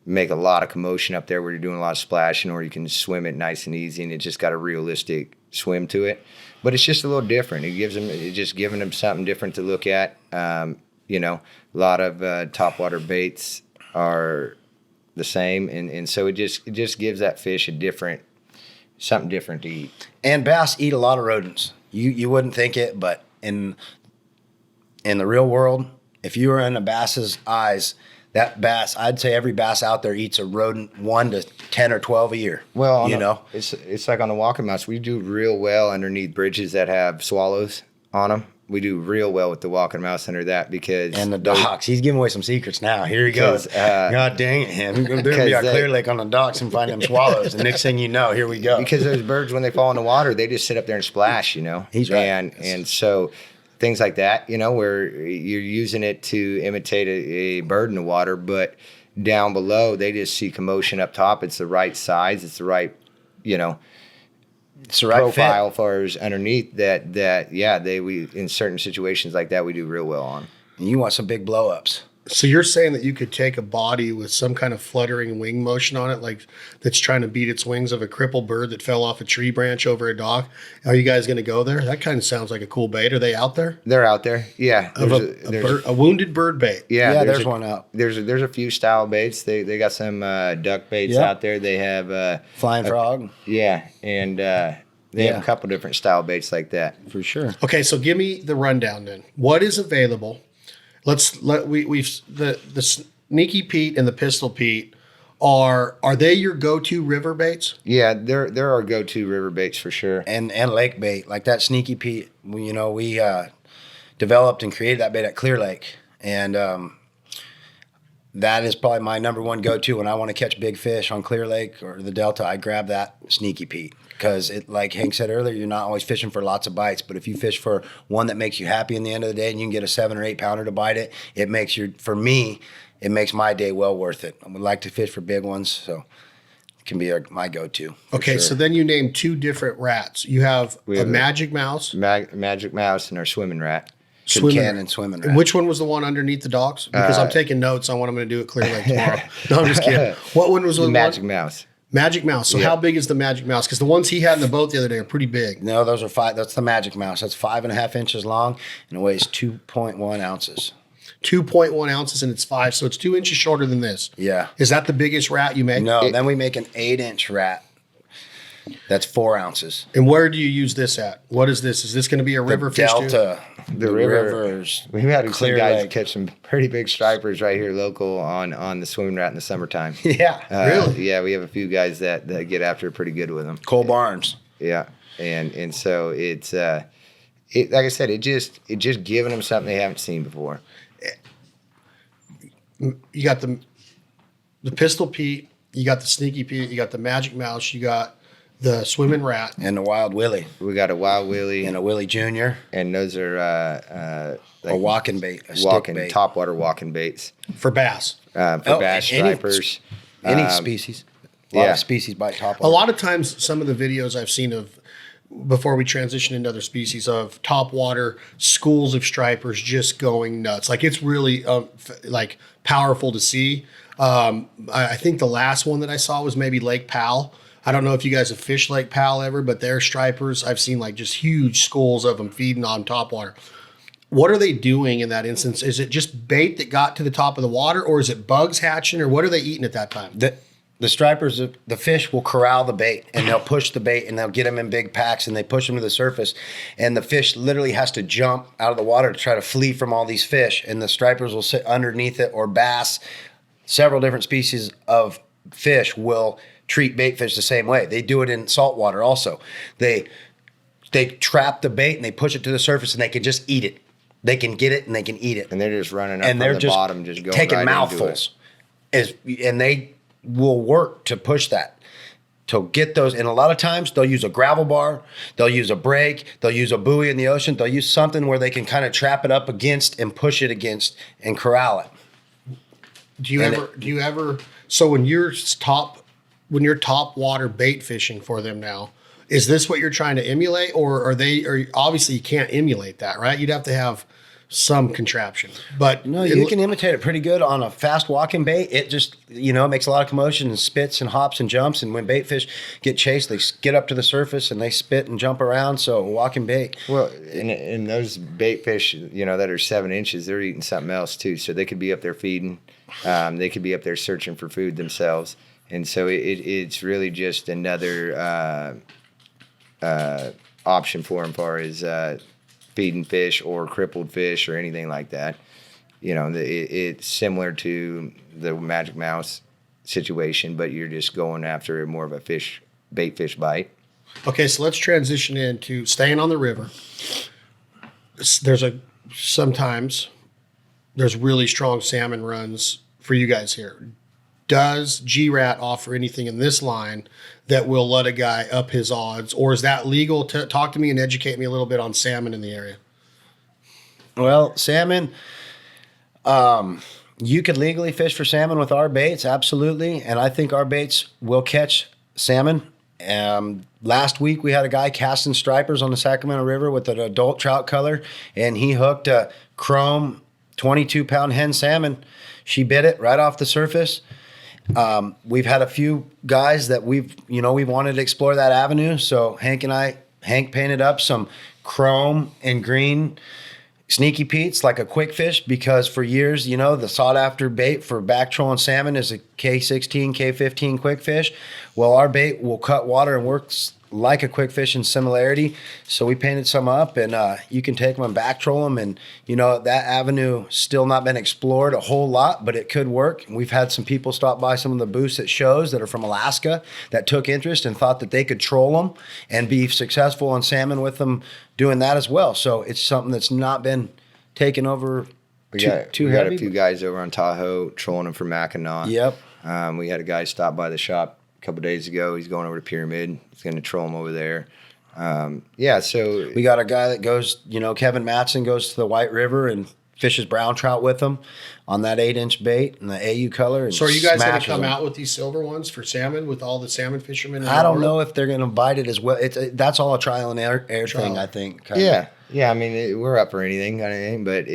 make a lot of commotion up there where you're doing a lot of splashing, or you can swim it nice and easy, and it just got a realistic swim to it. But it's just a little different. It's just giving them something different to look at. A lot of topwater baits are the same, and so it just gives that fish something different to eat. And bass eat a lot of rodents. You wouldn't think it, but in the real world, if you were in a bass's eyes, that bass, I'd say every bass out there eats a rodent 1 to 10 or 12 a year. Well, it's like on the walking mouse. We do real well underneath bridges that have swallows on them. We do real well with the walking mouse under that because... And the docks. He's giving away some secrets now. Here he goes. God dang it, him. We're going to be out Clear Lake on the docks and find them swallows. And next thing you know, here we go. Because those birds, when they fall in the water, they just sit up there and splash, He's right. And so things like that, where you're using it to imitate a bird in the water, but down below, they just see commotion up top. It's the right size. It's the right, it's the right profile fit. For us underneath we in certain situations like that we do real well on. And you want some big blow ups. So you're saying that you could take a body with some kind of fluttering wing motion on it, like that's trying to beat its wings of a crippled bird that fell off a tree branch over a dock. Are you guys going to go there? That kind of sounds like a cool bait. Are they out there? They're out there. Yeah. A wounded bird bait. Yeah, there's one out. There's a few style baits. They got some duck baits out there. They have flying frog. Yeah, and they have a couple different style baits like that. For sure. Okay, so give me the rundown then. What is available? The Sneaky Pete and the Pistol Pete are they your go-to river baits? Yeah, they're our go-to river baits for sure. And lake bait, like that Sneaky Pete. We developed and created that bait at Clear Lake, and that is probably my number one go-to when I want to catch big fish on Clear Lake or the Delta. I grab that Sneaky Pete. Because like Hank said earlier, you're not always fishing for lots of bites, but if you fish for one that makes you happy in the end of the day and you can get a 7 or 8 pounder to bite it, it makes my day well worth it. I would like to fish for big ones, so can be my go-to. Okay, sure. so then you named 2 different rats. You have a magic mouse. Magic mouse and our swimming rat. Swimming rat. And which one was the one underneath the dogs? Because I'm taking notes on what I'm going to do at Clear Lake tomorrow. No, I'm just kidding. What one was the magic mouse? Magic mouse. So how big is the magic mouse? Because the ones he had in the boat the other day are pretty big. No, those are 5. That's the magic mouse. That's 5.5 inches long and it weighs 2.1 ounces. 2.1 ounces and it's 5, so it's 2 inches shorter than this. Yeah. Is that the biggest rat you make? No, then we make an 8-inch rat. That's 4 ounces. And where do you use this at? What is this? Is this going to be a river fish Delta. The rivers. We've had some guys catch some pretty big stripers right here local on the swimming rat in the summertime. Yeah. Really? Yeah, we have a few guys that get after it pretty good with them. Cole Barnes. Yeah. And so it's like I said, it just giving them something they haven't seen before. You got the Pistol Pete, you got the Sneaky Pete, you got the Magic Mouse, you got the Swimming Rat. And the Wild Willie. We got a Wild Willie. And a Willie Jr. And those are a walking bait, a stick bait. Topwater walking baits. For bass. For bass stripers. Any species. A lot of species bite topwater. A lot of times, some of the videos I've seen of, before we transition into other species, of topwater schools of stripers just going nuts. Like, it's really like powerful to see. I think the last one that I saw was maybe Lake Powell. I don't know if you guys have fished Lake Powell ever, but their stripers, I've seen like just huge schools of them feeding on topwater. What are they doing in that instance? Is it just bait that got to the top of the water, or is it bugs hatching, or what are they eating at that time? The stripers, the fish will corral the bait, and they'll push the bait, and they'll get them in big packs, and they push them to the surface, and the fish literally has to jump out of the water to try to flee from all these fish, and the stripers will sit underneath it, or bass. Several different species of fish will treat bait fish the same way. They do it in saltwater also. They trap the bait and they push it to the surface and they can just eat it. They can get it and they can eat it. And they're just running up from the bottom, just going taking right mouthfuls. And they will work to push that, to get those. And a lot of times they'll use a gravel bar, they'll use a brake, they'll use a buoy in the ocean, they'll use something where they can kind of trap it up against and push it against and corral it. Do you ever, so when you're top water bait fishing for them now, is this what you're trying to emulate, or or obviously you can't emulate that, right? You'd have to have some contraption, but no, you can imitate it pretty good on a fast walking bait. It just, it makes a lot of commotion and spits and hops and jumps. And when bait fish get chased, they get up to the surface and they spit and jump around. So walking bait. Well, and those bait fish, that are 7 inches, they're eating something else too. So they could be up there feeding. They could be up there searching for food themselves. And so it's really just another option for them, as far as feeding fish or crippled fish or anything like that. It's similar to the magic mouse situation, but you're just going after more of a bait fish bite. Okay, so let's transition into staying on the river. Sometimes there's really strong salmon runs for you guys here. Does G-Ratt offer anything in this line that will let a guy up his odds, or is that legal? Talk to me and educate me a little bit on salmon in the area. Well, salmon, you could legally fish for salmon with our baits, absolutely, and I think our baits will catch salmon. Last week we had a guy casting stripers on the Sacramento River with an adult trout color, and he hooked a chrome 22-pound hen salmon. She bit it right off the surface. We've had a few guys that we wanted to explore that avenue. So Hank painted up some chrome and green Sneaky Pete's, like a quick fish, because for years, the sought after bait for back trolling salmon is a K16, K15 quick fish. Well, our bait will cut water and works like a quick fish in similarity. So we painted some up, and you can take them and back troll them. And, that avenue still not been explored a whole lot, but it could work. And we've had some people stop by some of the booths at shows that are from Alaska that took interest and thought that they could troll them and be successful on salmon with them doing that as well. So it's something that's not been taken over We got a few guys over on Tahoe trolling them for Mackinac. Yep. We had a guy stop by the shop a couple days ago. He's going over to Pyramid. He's going to troll them over there. So we got a guy that goes, Kevin Matson goes to the White River and fishes brown trout with them on that 8-inch bait and the AU color. And So are you guys going to smashes come them. out with these silver ones for salmon with all the salmon fishermen? In I the don't world? know if they're going to bite it as well. That's all a trial and error thing, I think. kinda. Yeah. I mean, we're up for anything kind of thing, but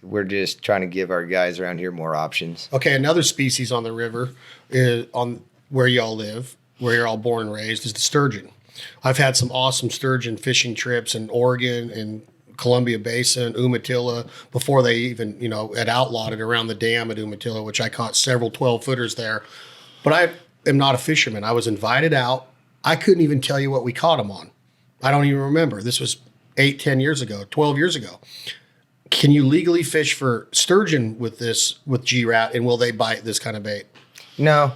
we're just trying to give our guys around here more options. Okay, another species on the river is on where y'all live, where you're all born and raised, is the sturgeon. I've had some awesome sturgeon fishing trips in Oregon and Columbia Basin, Umatilla, before they even, had outlawed it around the dam at Umatilla, which I caught several 12-footers there. But I am not a fisherman. I was invited out. I couldn't even tell you what we caught them on. I don't even remember. This was 8, 10 years ago, 12 years ago. Can you legally fish for sturgeon with G-Ratt, and will they bite this kind of bait? No,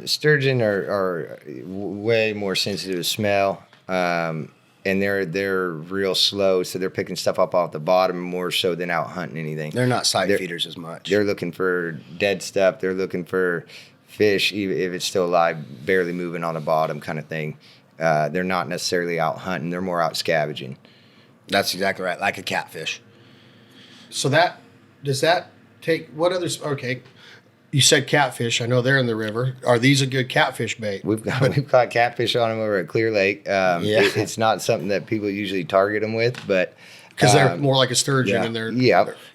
sturgeon are way more sensitive to smell, and they're real slow, so they're picking stuff up off the bottom more so than out hunting anything. They're not side feeders as much. They're looking for dead stuff. They're looking for fish, even if it's still alive, barely moving on the bottom kind of thing. They're not necessarily out hunting. They're more out scavenging. That's exactly right, like a catfish. So does that take what others? Okay, you said catfish. I know they're in the river. Are these a good catfish bait? We've caught catfish on them over at Clear Lake. It's not something that people usually target them with, but because they're more like a sturgeon, and they're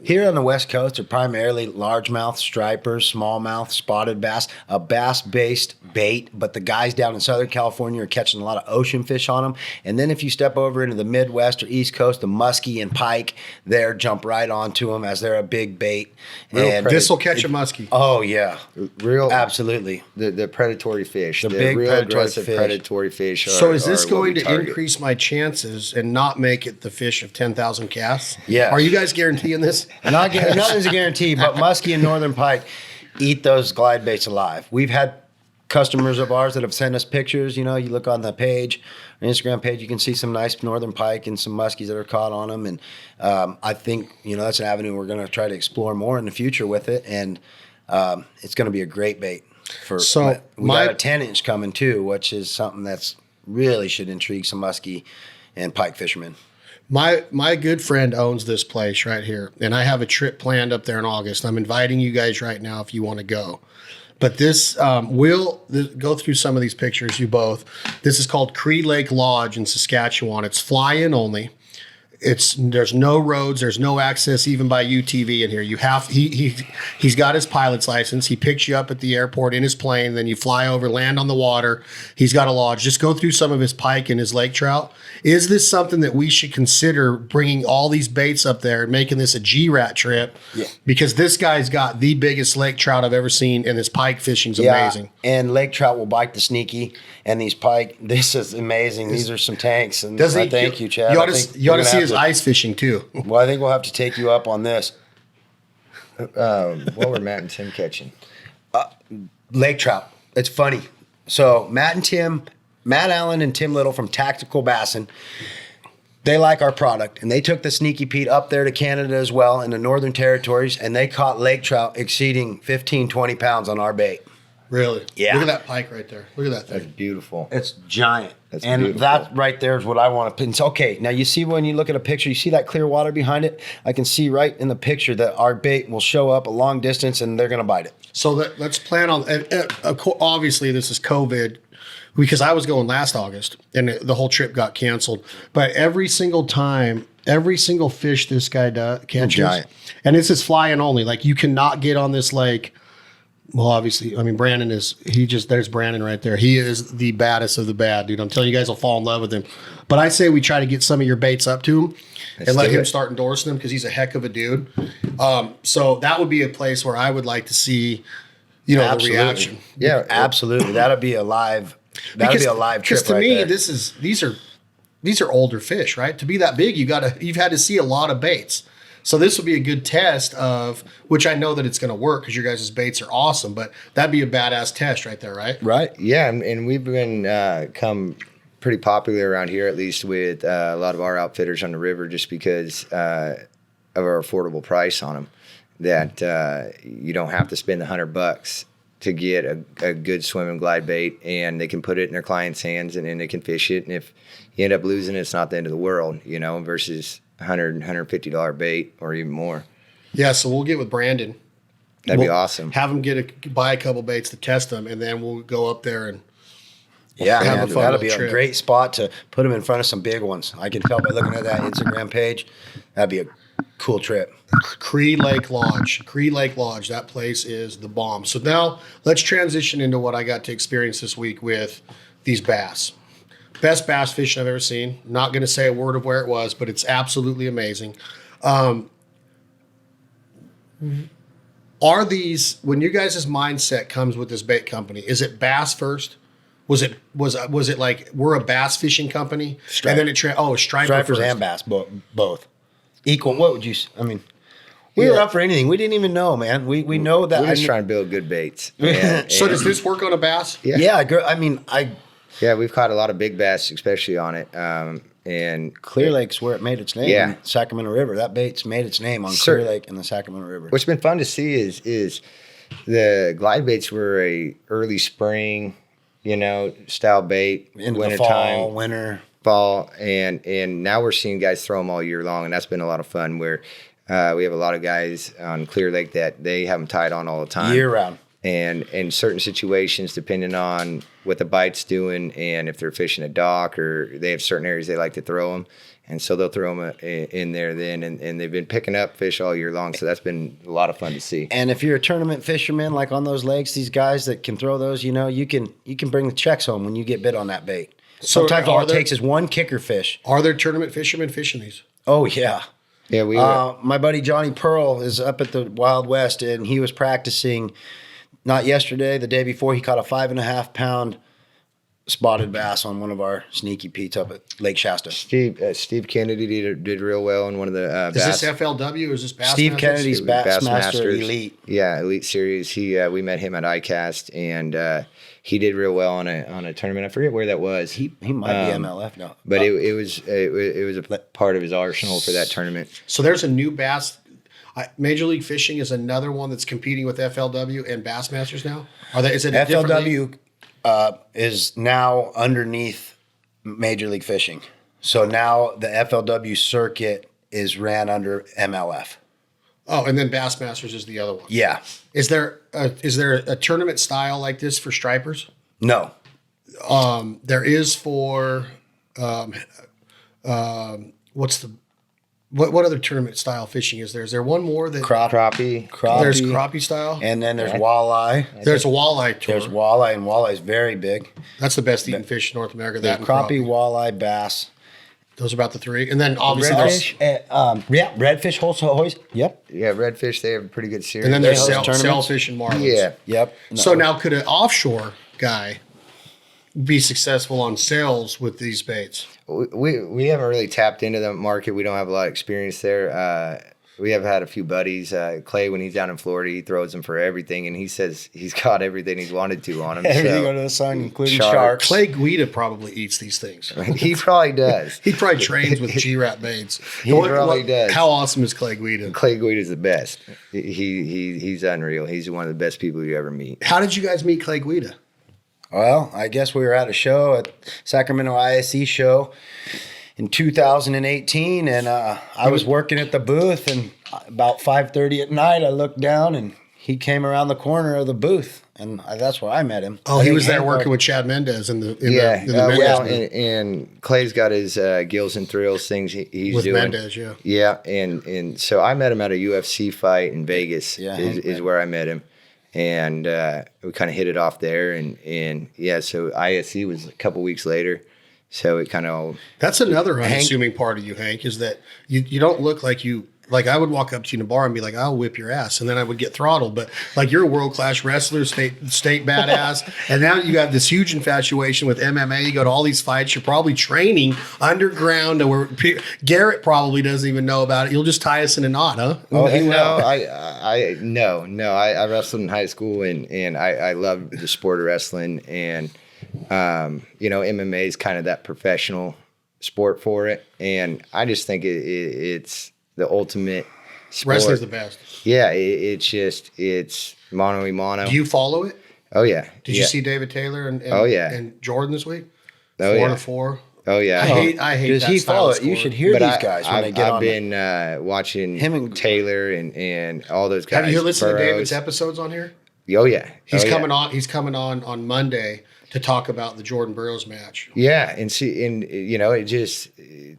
Here on the West Coast, they're primarily largemouth, stripers, smallmouth, spotted bass, a bass-based bait. But the guys down in Southern California are catching a lot of ocean fish on them. And then if you step over into the Midwest or East Coast, the muskie and pike there jump right onto them as they're a big bait. And this will catch a muskie. Oh yeah, absolutely. The predatory fish, the big real predatory aggressive fish. predatory fish. So is this are what going we to target. increase my chances and not make it the fish of 10,000 casts? Yeah. Are you guys guaranteeing this? Nothing's a guarantee, but muskie and northern pike eat those glide baits alive. We've had customers of ours that have sent us pictures. You look on the page, our Instagram page, you can see some nice northern pike and some muskies that are caught on them. And I think, that's an avenue we're going to try to explore more in the future with it. And it's going to be a great bait. We got a 10-inch coming too, which is something that's really should intrigue some muskie and pike fishermen. My good friend owns this place right here, and I have a trip planned up there in August. I'm inviting you guys right now if you want to go. But we'll go through some of these pictures, you both. This is called Cree Lake Lodge in Saskatchewan. It's fly-in only. There's no roads, there's no access even by UTV in here. He's got his pilot's license. He picks you up at the airport in his plane, then you fly over, land on the water. He's got a lodge. Just go through some of his pike and his lake trout. Is this something that we should consider bringing all these baits up there and making this a G-Ratt trip? Yeah. Because this guy's got the biggest lake trout I've ever seen, and his pike fishing's amazing. And lake trout will bite the sneaky, and these pike, this is amazing. These are some tanks. And thank you, Chad. You ought to see his ice fishing too. Well, I think we'll have to take you up on this. What were Matt and Tim catching? Lake trout. It's funny. So Matt Allen and Tim Little from Tactical Bassin, they like our product, and they took the Sneaky Pete up there to Canada as well in the Northern Territories, and they caught lake trout exceeding 15, 20 pounds on our bait. Really? Yeah. Look at that pike right there. Look at that That's thing. beautiful. It's giant. That's and beautiful. that right there is what I want to put. Okay, now you see when you look at a picture, you see that clear water behind it? I can see right in the picture that our bait will show up a long distance and they're going to bite it. So let's plan on, obviously this is COVID, because I was going last August and the whole trip got canceled. But every single fish this guy catches, Giant. and this is fly-in only. Like, you cannot get on this lake. Well, obviously, I mean, there's Brandon right there. He is the baddest of the bad, dude. I'm telling you, guys will fall in love with him. But I say we try to get some of your baits up to him and let him start endorsing them, because he's a heck of a dude. So that would be a place where I would like to see, the reaction. Yeah, absolutely. That'll be a live trip Because to right me, there. these are older fish, right? To be that big, you've had to see a lot of baits. So this will be a good test of, which I know that it's going to work because your guys' baits are awesome, but that'd be a badass test right there, right? Right. Yeah, and we've been come pretty popular around here, at least with a lot of our outfitters on the river, just because of our affordable price on them. That you don't have to spend $100 to get a good swim and glide bait, and they can put it in their client's hands, and then they can fish it. And if you end up losing it, it's not the end of the world, versus $150 bait or even more. Yeah, so we'll get with Brandon. That'd be awesome. Have him buy a couple baits to test them, and then we'll go up there and Yeah, have man, a fun that'll little be trip. a great spot to put them in front of some big ones. I can tell by looking at that Instagram page. That'd be a cool trip. Cree Lake Lodge. Cree Lake Lodge. That place is the bomb. So now let's transition into what I got to experience this week with these bass. Best bass fishing I've ever seen. Not going to say a word of where it was, but it's absolutely amazing. Are these, when you guys' mindset comes with this bait company, is it bass first? Was it like we're a bass fishing company, Stripe. and then striper Stripers first? and bass, both. Equal. What would you? I mean, we were up for anything. We didn't even know, man. We know that. We're just trying to build good baits. And, So does this work on a bass? Yeah, I mean, yeah, we've caught a lot of big bass, especially on it. And Clear Lake's where it made its name. Yeah. In Sacramento River. That bait's made its name on Sure. Clear Lake and the Sacramento River. what's been fun to see is the glide baits were a early spring, style bait, Into winter the fall, time, winter. fall, and now we're seeing guys throw them all year long, and that's been a lot of fun. Where we have a lot of guys on Clear Lake that they have them tied on all the time, Year round. And in certain situations, depending on what the bite's doing, and if they're fishing a dock or they have certain areas they like to throw them, and so they'll throw them in there then, and they've been picking up fish all year long. So that's been a lot of fun to see. And if you're a tournament fisherman, like on those lakes, these guys that can throw those, you can bring the checks home when you get bit on that bait. So Sometimes all are it there- takes is one kicker fish. Are there tournament fishermen fishing these? Oh yeah. Yeah, we My buddy Johnny Pearl is up at the Wild West, and he was practicing. Not yesterday, the day before, he caught a 5.5 pound spotted bass on one of our sneaky Pete's up at Lake Shasta. Steve Kennedy did real well in one of the Is bass. this FLW or is this Bassmasters? Steve Kennedy's Bassmaster Elite. Yeah, Elite Series. We met him at ICAST, and he did real well on a tournament. I forget where that was. He might be MLF now. But it was a part of his arsenal for that tournament. So there's a new bass. Major League Fishing is another one that's competing with FLW and Bassmasters now. Is it a different league? FLW is now underneath Major League Fishing. So now the FLW circuit is ran under MLF. Oh, and then Bassmasters is the other one. Yeah. Is there a tournament style like this for stripers? No. There is for what other tournament style fishing is there? Is there one more that Crappie. there's crappie style? And then there's walleye. There's a walleye tour. There's walleye, and walleye is very big. That's the best eating fish in North America. There's That and crappie, walleye, bass. Those are about the three. And then obviously there's, Redfish hoist. Yep. Yeah, Redfish, they have a pretty good series. and then They there's host tournaments. sailfish and marlins. Yeah. Yep. So now could an offshore guy be successful on sales with these baits? We haven't really tapped into the market. We don't have a lot of experience there. We have had a few buddies. Clay, when he's down in Florida, he throws them for everything, and he says he's caught everything he's wanted to on them. everything so, under the sun, including Sharks. sharks. Clay Guida probably eats these things. He probably does. He probably trains with G-Ratt Baits. He probably does. How awesome is Clay Guida? Clay Guida is the best. He's unreal. He's one of the best people you ever meet. How did you guys meet Clay Guida? Well, I guess we were at a show at Sacramento ISE show in 2018, and I was working at the booth, and about 5:30 at night, I looked down, and he came around the corner of the booth, and that's where I met him. Oh, he was there working with Chad Mendez in the Mendez well, booth. and Clay's got his Gills and Thrills things he's With doing. Mendez, yeah. Yeah, and so I met him at a UFC fight in Vegas. Yeah, is where I met him, and we kind of hit it off there, and yeah, so ISE was a couple weeks later. So it kind of That's another unassuming part of you, Hank, is that you don't look like you. Like I would walk up to you in a bar and be like, "I'll whip your ass," and then I would get throttled. But like you're a world class wrestler, state badass, and now you have this huge infatuation with MMA. You go to all these fights. You're probably training underground, where Garrett probably doesn't even know about it. You'll just tie us in a knot, huh? Oh, no, I wrestled in high school and I love the sport of wrestling, and MMA is kind of that professional sport for it, and I just think it's the ultimate sport. Wrestling's the best. Yeah, it's mano a mano. Do you follow it? Oh yeah. Did you see David Taylor and Oh, yeah. and Jordan this week? Oh, 4 yeah. to 4. Oh yeah. I hate Does that he style follow of it? You scoring. should hear But these guys when they get I've on. been watching Him and- Taylor and all those guys. Have you listened to Burrows. David's episodes on here? Oh yeah, He's Oh, yeah. coming on. He's coming on Monday to talk about the Jordan Burroughs match. Yeah, and see, and it just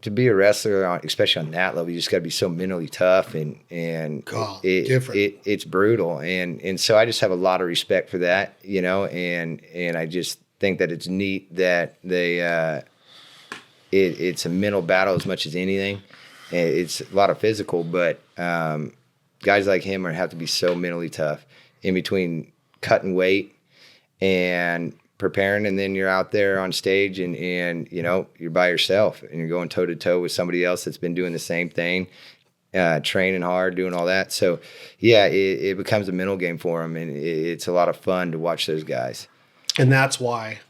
to be a wrestler, especially on that level, you just got to be so mentally tough and God, different. It's brutal, and so I just have a lot of respect for that, and I just think that it's neat that they it's a mental battle as much as anything. It's a lot of physical, but guys like him have to be so mentally tough in between cutting weight and preparing, and then you're out there on stage and you're by yourself and you're going toe to toe with somebody else that's been doing the same thing, training hard, doing all that. So yeah, it becomes a mental game for them, and it's a lot of fun to watch those guys. And that's why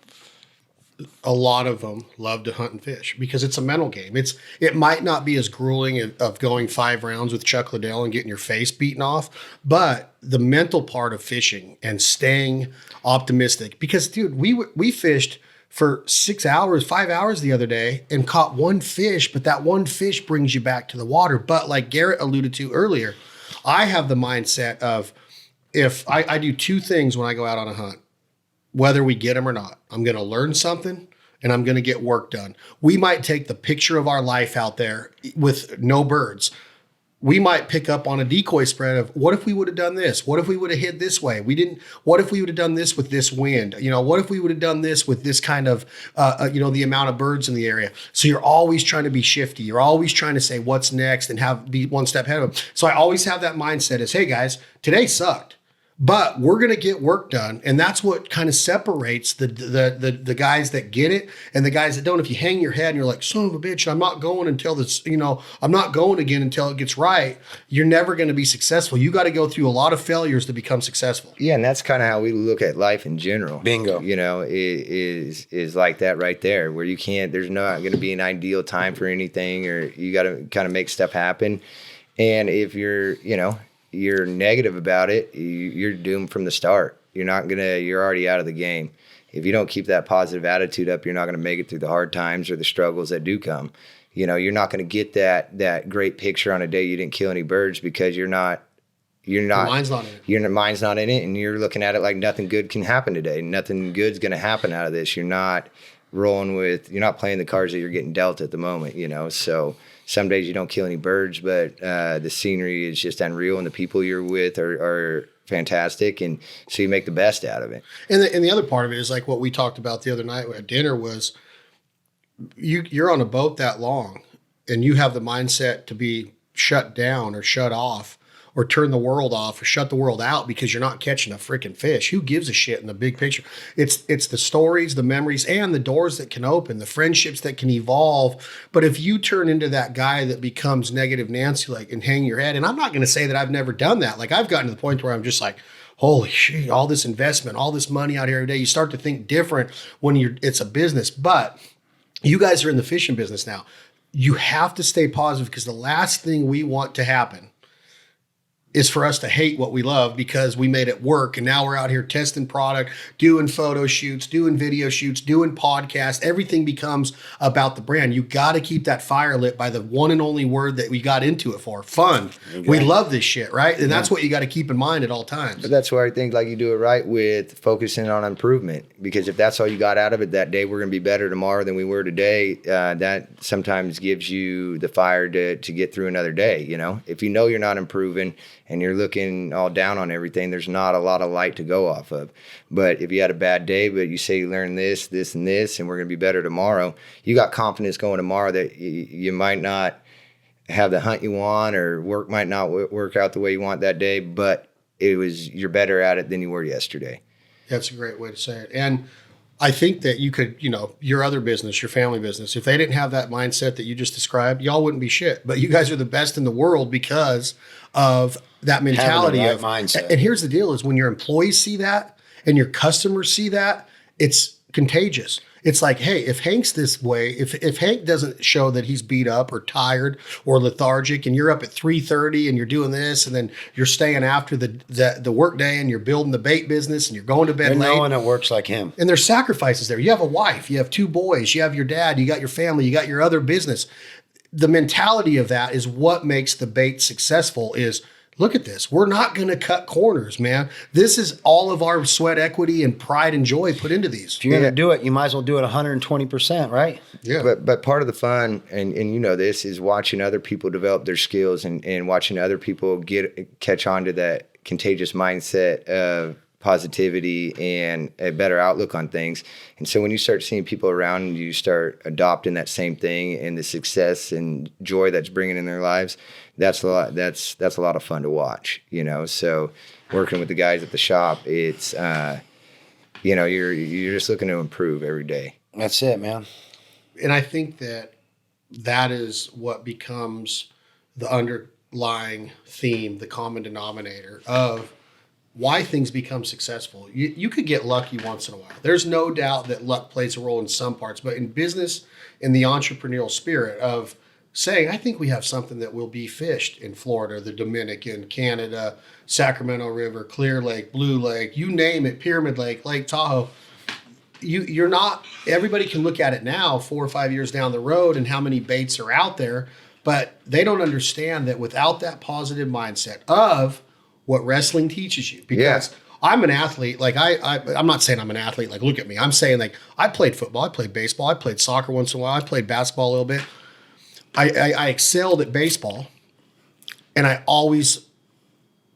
a lot of them love to hunt and fish, because it's a mental game. It might not be as grueling of going 5 rounds with Chuck Liddell and getting your face beaten off, but the mental part of fishing and staying optimistic. Because dude, we fished for 6 hours, 5 hours the other day and caught one fish, but that one fish brings you back to the water. But like Garrett alluded to earlier, I have the mindset of, if I do 2 things when I go out on a hunt, whether we get them or not, I'm going to learn something and I'm going to get work done. We might take the picture of our life out there with no birds. We might pick up on a decoy spread of, what if we would have done this? What if we would have hid this way? We didn't. What if we would have done this with this wind? What if we would have done this with this kind of, the amount of birds in the area? So you're always trying to be shifty. You're always trying to say what's next and be one step ahead of them. So I always have that mindset as, hey guys, today sucked, but we're going to get work done. And that's what kind of separates the guys that get it and the guys that don't. If you hang your head and you're like, son of a bitch, I'm not going until this, I'm not going again until it gets right, you're never going to be successful. You got to go through a lot of failures to become successful. Yeah, and that's kind of how we look at life in general. Bingo. It is like that right there, where there's not going to be an ideal time for anything, or you got to kind of make stuff happen. And if you're negative about it, you're doomed from the start. You're already out of the game. If you don't keep that positive attitude up, you're not going to make it through the hard times or the struggles that do come. You're not going to get that great picture on a day you didn't kill any birds, because your mind's not in it. Your mind's not in it, and you're looking at it like nothing good can happen today. Nothing good's going to happen out of this. You're not playing the cards that you're getting dealt at the moment, so some days you don't kill any birds, but the scenery is just unreal, and the people you're with are fantastic, and so you make the best out of it. And the other part of it is like what we talked about the other night at dinner was, you're on a boat that long, and you have the mindset to be shut down or shut off or turn the world off or shut the world out because you're not catching a freaking fish. Who gives a shit in the big picture? It's the stories, the memories, and the doors that can open, the friendships that can evolve. But if you turn into that guy that becomes negative Nancy, like, and hang your head, and I'm not going to say that I've never done that. Like, I've gotten to the point where I'm just like, holy shit, all this investment, all this money out here every day. You start to think different when it's a business. But you guys are in the fishing business now. You have to stay positive, because the last thing we want to happen is for us to hate what we love because we made it work. And now we're out here testing product, doing photo shoots, doing video shoots, doing podcasts. Everything becomes about the brand. You got to keep that fire lit by the one and only word that we got into it for, fun. Okay. We love this shit, right? And that's what you got to keep in mind at all times. But that's where I think, like, you do it right with focusing on improvement, because if that's all you got out of it that day, we're going to be better tomorrow than we were today. That sometimes gives you the fire to get through another day. If you're not improving and you're looking all down on everything, there's not a lot of light to go off of. But if you had a bad day, but you say you learned this, this, and this, and we're going to be better tomorrow, you got confidence going tomorrow that you might not have the hunt you want, or work might not work out the way you want that day, but you're better at it than you were yesterday. That's a great way to say it. And I think that you could, your other business, your family business, if they didn't have that mindset that you just described, y'all wouldn't be shit. But you guys are the best in the world because of that mentality of mindset. And here's the deal is, when your employees see that and your customers see that, it's contagious. It's like, hey, if Hank's this way, if Hank doesn't show that he's beat up or tired or lethargic, and you're up at 3:30 and you're doing this, and then you're staying after the work day and you're building the bait business and you're going to bed late. No one that works like him. And there's sacrifices there. You have a wife, you have 2 boys, you have your dad, you got your family, you got your other business. The mentality of that is what makes the bait successful. Is look at this. We're not going to cut corners, man. This is all of our sweat equity and pride and joy put into these. If you're going to do it, you might as well do it 120%, right? Yeah. But part of the fun, and you know this, is watching other people develop their skills and watching other people catch on to that contagious mindset of positivity and a better outlook on things. And so when you start seeing people around you start adopting that same thing and the success and joy that's bringing in their lives, that's a lot of fun to watch, you know. So working with the guys at the shop, it's you know, you're just looking to improve every day. That's it, man. And I think that is what becomes the underlying theme, the common denominator of why things become successful. You could get lucky once in a while. There's no doubt that luck plays a role in some parts, but in business, in the entrepreneurial spirit of saying, I think we have something that will be fished in Florida, the Dominican, Canada, Sacramento River, Clear Lake, Blue Lake, you name it, Pyramid Lake, Lake Tahoe. You're not, everybody can look at it now 4 or 5 years down the road and how many baits are out there, but they don't understand that without that positive mindset of what wrestling teaches you. Because I'm an athlete. Like I'm not saying I'm an athlete, like look at me. I'm saying like I played football, I played baseball, I played soccer once in a while, I played basketball a little bit. I excelled at baseball, and I always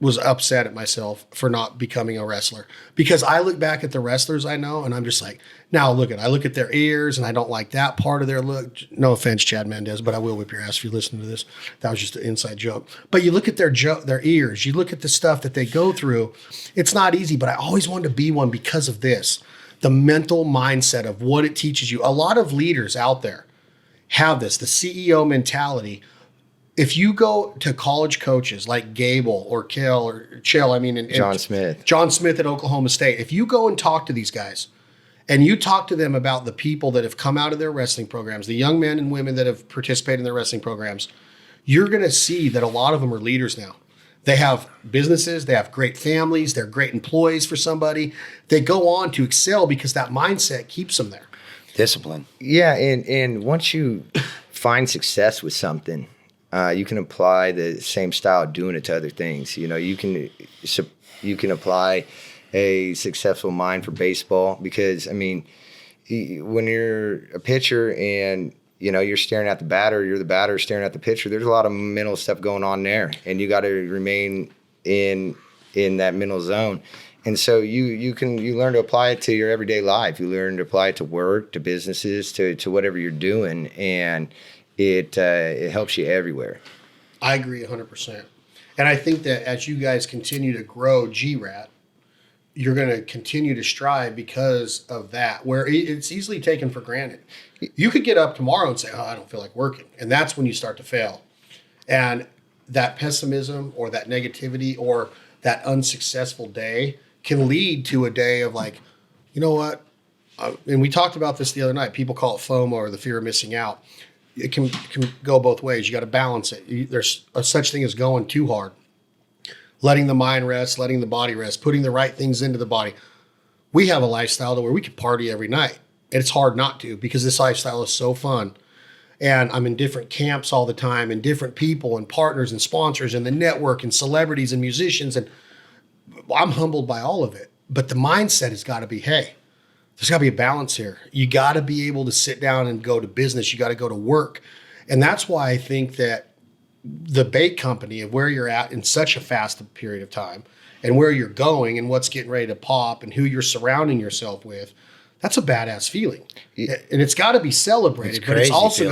was upset at myself for not becoming a wrestler, because I look back at the wrestlers I know and I'm just like, now I look at their ears and I don't like that part of their look. No offense, Chad Mendez, but I will whip your ass if you listen to this. That was just an inside joke. But you look at their ears, you look at the stuff that they go through. It's not easy, but I always wanted to be one because of this, the mental mindset of what it teaches you. A lot of leaders out there have this, the CEO mentality. If you go to college coaches like Gable or Kell or Chill, and John Smith at Oklahoma State, if you go and talk to these guys and you talk to them about the people that have come out of their wrestling programs, the young men and women that have participated in their wrestling programs, you're going to see that a lot of them are leaders now. They have businesses, they have great families, they're great employees for somebody. They go on to excel because that mindset keeps them there. Discipline. Yeah, and once you find success with something, you can apply the same style of doing it to other things. You know, you can apply a successful mind for baseball, because when you're a pitcher and you're staring at the batter, you're the batter staring at the pitcher, there's a lot of mental stuff going on there, and you got to remain in that mental zone. And so you learn to apply it to your everyday life. You learn to apply it to work, to businesses, to whatever you're doing, and it helps you everywhere. I agree 100%. And I think that as you guys continue to grow G-Ratt, you're going to continue to strive because of that, where it's easily taken for granted. You could get up tomorrow and say, oh, I don't feel like working. And that's when you start to fail. And that pessimism or that negativity or that unsuccessful day can lead to a day of like, you know what? And we talked about this the other night. People call it FOMO, or the fear of missing out. It can go both ways. You got to balance it. There's a such thing as going too hard, letting the mind rest, letting the body rest, putting the right things into the body. We have a lifestyle to where we could party every night, and it's hard not to, because this lifestyle is so fun. And I'm in different camps all the time, and different people and partners and sponsors and the network and celebrities and musicians, and I'm humbled by all of it. But the mindset has got to be, hey, there's got to be a balance here. You got to be able to sit down and go to business. You got to go to work. And that's why I think that the bait company of where you're at in such a fast period of time, and where you're going and what's getting ready to pop and who you're surrounding yourself with, that's a badass feeling. And it's got to be celebrated, but it's also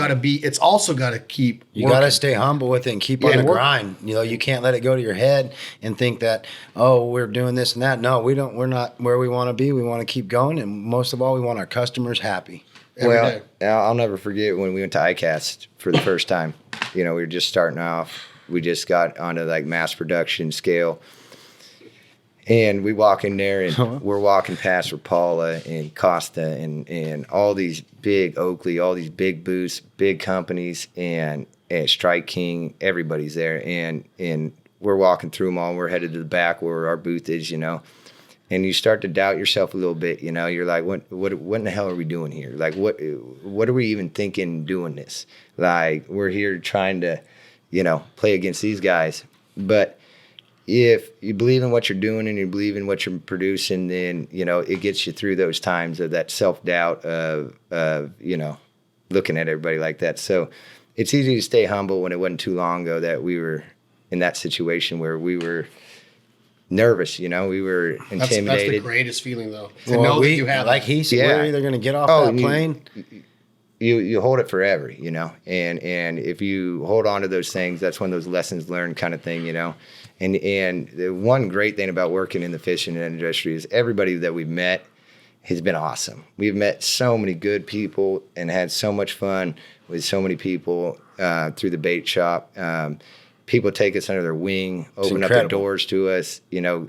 got to keep You got to stay humble with it and keep on the grind. You can't let it go to your head and think that, oh, we're doing this and that. No, we don't. We're not where we want to be. We want to keep going. And most of all, we want our customers happy. Well, I'll never forget when we went to ICAST for the first time. We were just starting off. We just got onto like mass production scale. And we walk in there, and we're walking past Rapala and Costa and all these big Oakley, all these big booths, big companies, and Strike King, everybody's there. And we're walking through them all, and we're headed to the back where our booth is, you know. And you start to doubt yourself a little bit, you know. You're like, what in the hell are we doing here? Like, what are we even thinking doing this? Like, we're here trying to, you know, play against these guys. But if you believe in what you're doing and you believe in what you're producing, then, you know, it gets you through those times of that self-doubt of you know, looking at everybody like that. So it's easy to stay humble when it wasn't too long ago that we were in that situation where we were nervous, you know, we were intimidated. That's the greatest feeling, though, to know that you have, like he said, we're either going to get off that plane. You hold it forever, you know, and if you hold on to those things, that's when those lessons learned kind of thing, you know. And the one great thing about working in the fishing industry is everybody that we've met has been awesome. We've met so many good people and had so much fun with so many people through the bait shop. People take us under their wing, open up the doors to us. You know,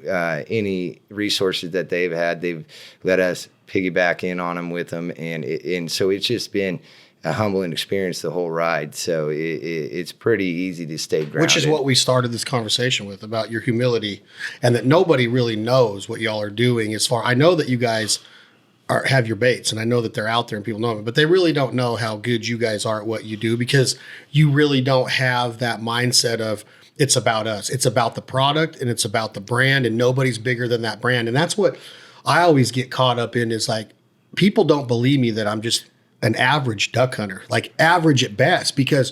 any resources that they've had, they've let us piggyback in on them with them. And so it's just been a humbling experience the whole ride. So it's pretty easy to stay grounded. Which is what we started this conversation with, about your humility, and that nobody really knows what y'all are doing. I know that you guys have your baits, and I know that they're out there and people know them, but they really don't know how good you guys are at what you do, because you really don't have that mindset of it's about us. It's about the product and it's about the brand, and nobody's bigger than that brand. And that's what I always get caught up in, is like, people don't believe me that I'm just an average duck hunter, like average at best, because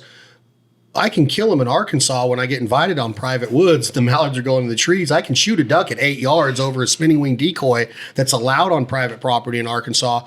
I can kill them in Arkansas when I get invited on private woods. The mallards are going to the trees. I can shoot a duck at 8 yards over a spinning wing decoy that's allowed on private property in Arkansas.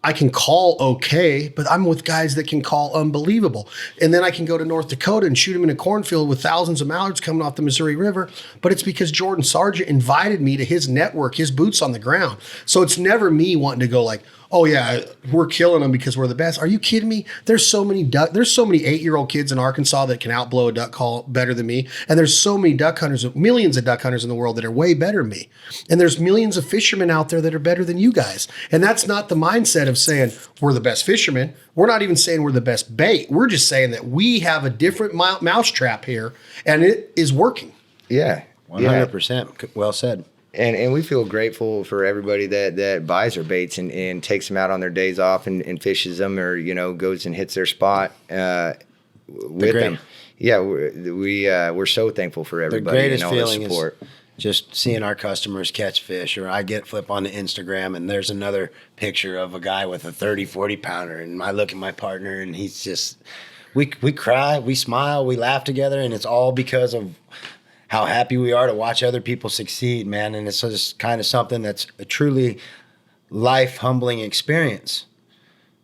I can call okay, but I'm with guys that can call unbelievable. And then I can go to North Dakota and shoot them in a cornfield with thousands of mallards coming off the Missouri River. But it's because Jordan Sargent invited me to his network, his boots on the ground. So it's never me wanting to go like, oh yeah, we're killing them because we're the best. Are you kidding me? There's so many 8-year-old kids in Arkansas that can outblow a duck call better than me. And there's so many duck hunters, millions of duck hunters in the world that are way better than me. And there's millions of fishermen out there that are better than you guys. And that's not the mindset of saying we're the best fishermen. We're not even saying we're the best bait. We're just saying that we have a different mousetrap here, and it is working. Yeah. 100%. Well said. And we feel grateful for everybody that buys our baits and takes them out on their days off and fishes them, or, you know, goes and hits their spot with them. Yeah, we're so thankful for everybody. The greatest and all feeling the support. is just seeing our customers catch fish, or I get flip on the Instagram and there's another picture of a guy with a 30, 40 pounder, and I look at my partner and he's just, we cry, we smile, we laugh together, and it's all because of how happy we are to watch other people succeed, man. And it's just kind of something that's a truly life humbling experience.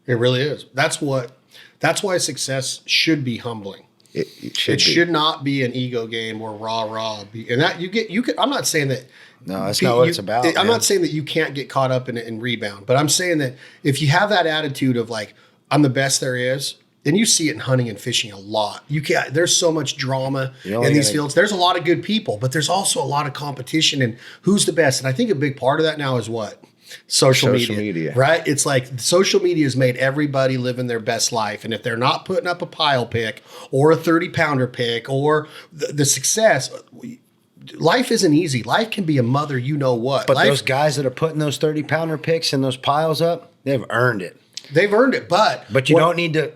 It really is. That's why success should be humbling. It should not be an ego game or rah. And that you can. I'm not saying that. No, that's not what it's about. I'm not saying that you can't get caught up in it and rebound, but I'm saying that if you have that attitude of like, I'm the best there is, and you see it in hunting and fishing a lot. There's so much drama in these fields. There's a lot of good people, but there's also a lot of competition and who's the best. And I think a big part of that now is what? Social media. Right? It's like social media has made everybody living their best life. And if they're not putting up a pile pick or a 30-pounder pick or the success, life isn't easy. Life can be a mother, you know what. But those guys that are putting those 30-pounder picks and those piles up, they've earned it. They've earned it, but you don't need to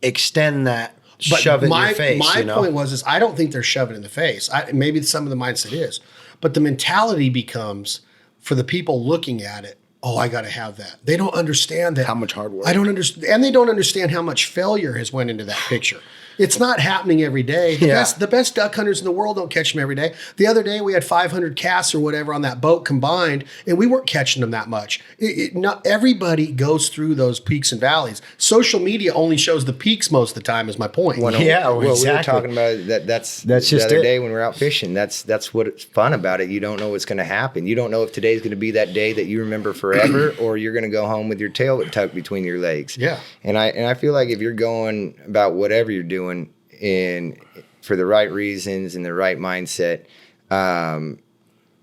extend that, shove it in your face. My point was I don't think they're shoving it in the face. Maybe some of the mindset is, but the mentality becomes for the people looking at it. Oh, I got to have that. They don't understand that. How much hard work. I don't understand, and they don't understand how much failure has went into that picture. It's not happening every day. The best duck hunters in the world don't catch them every day. The other day we had 500 casts or whatever on that boat combined, and we weren't catching them that much. Not everybody goes through those peaks and valleys. Social media only shows the peaks most of the time. Is my point. Exactly. We were talking about that. That's just the other day when we were out fishing. That's what's fun about it. You don't know what's going to happen. You don't know if today's going to be that day that you remember forever, or you're going to go home with your tail tucked between your legs. Yeah. And I feel like if you're going about whatever you're doing for the right reasons and the right mindset,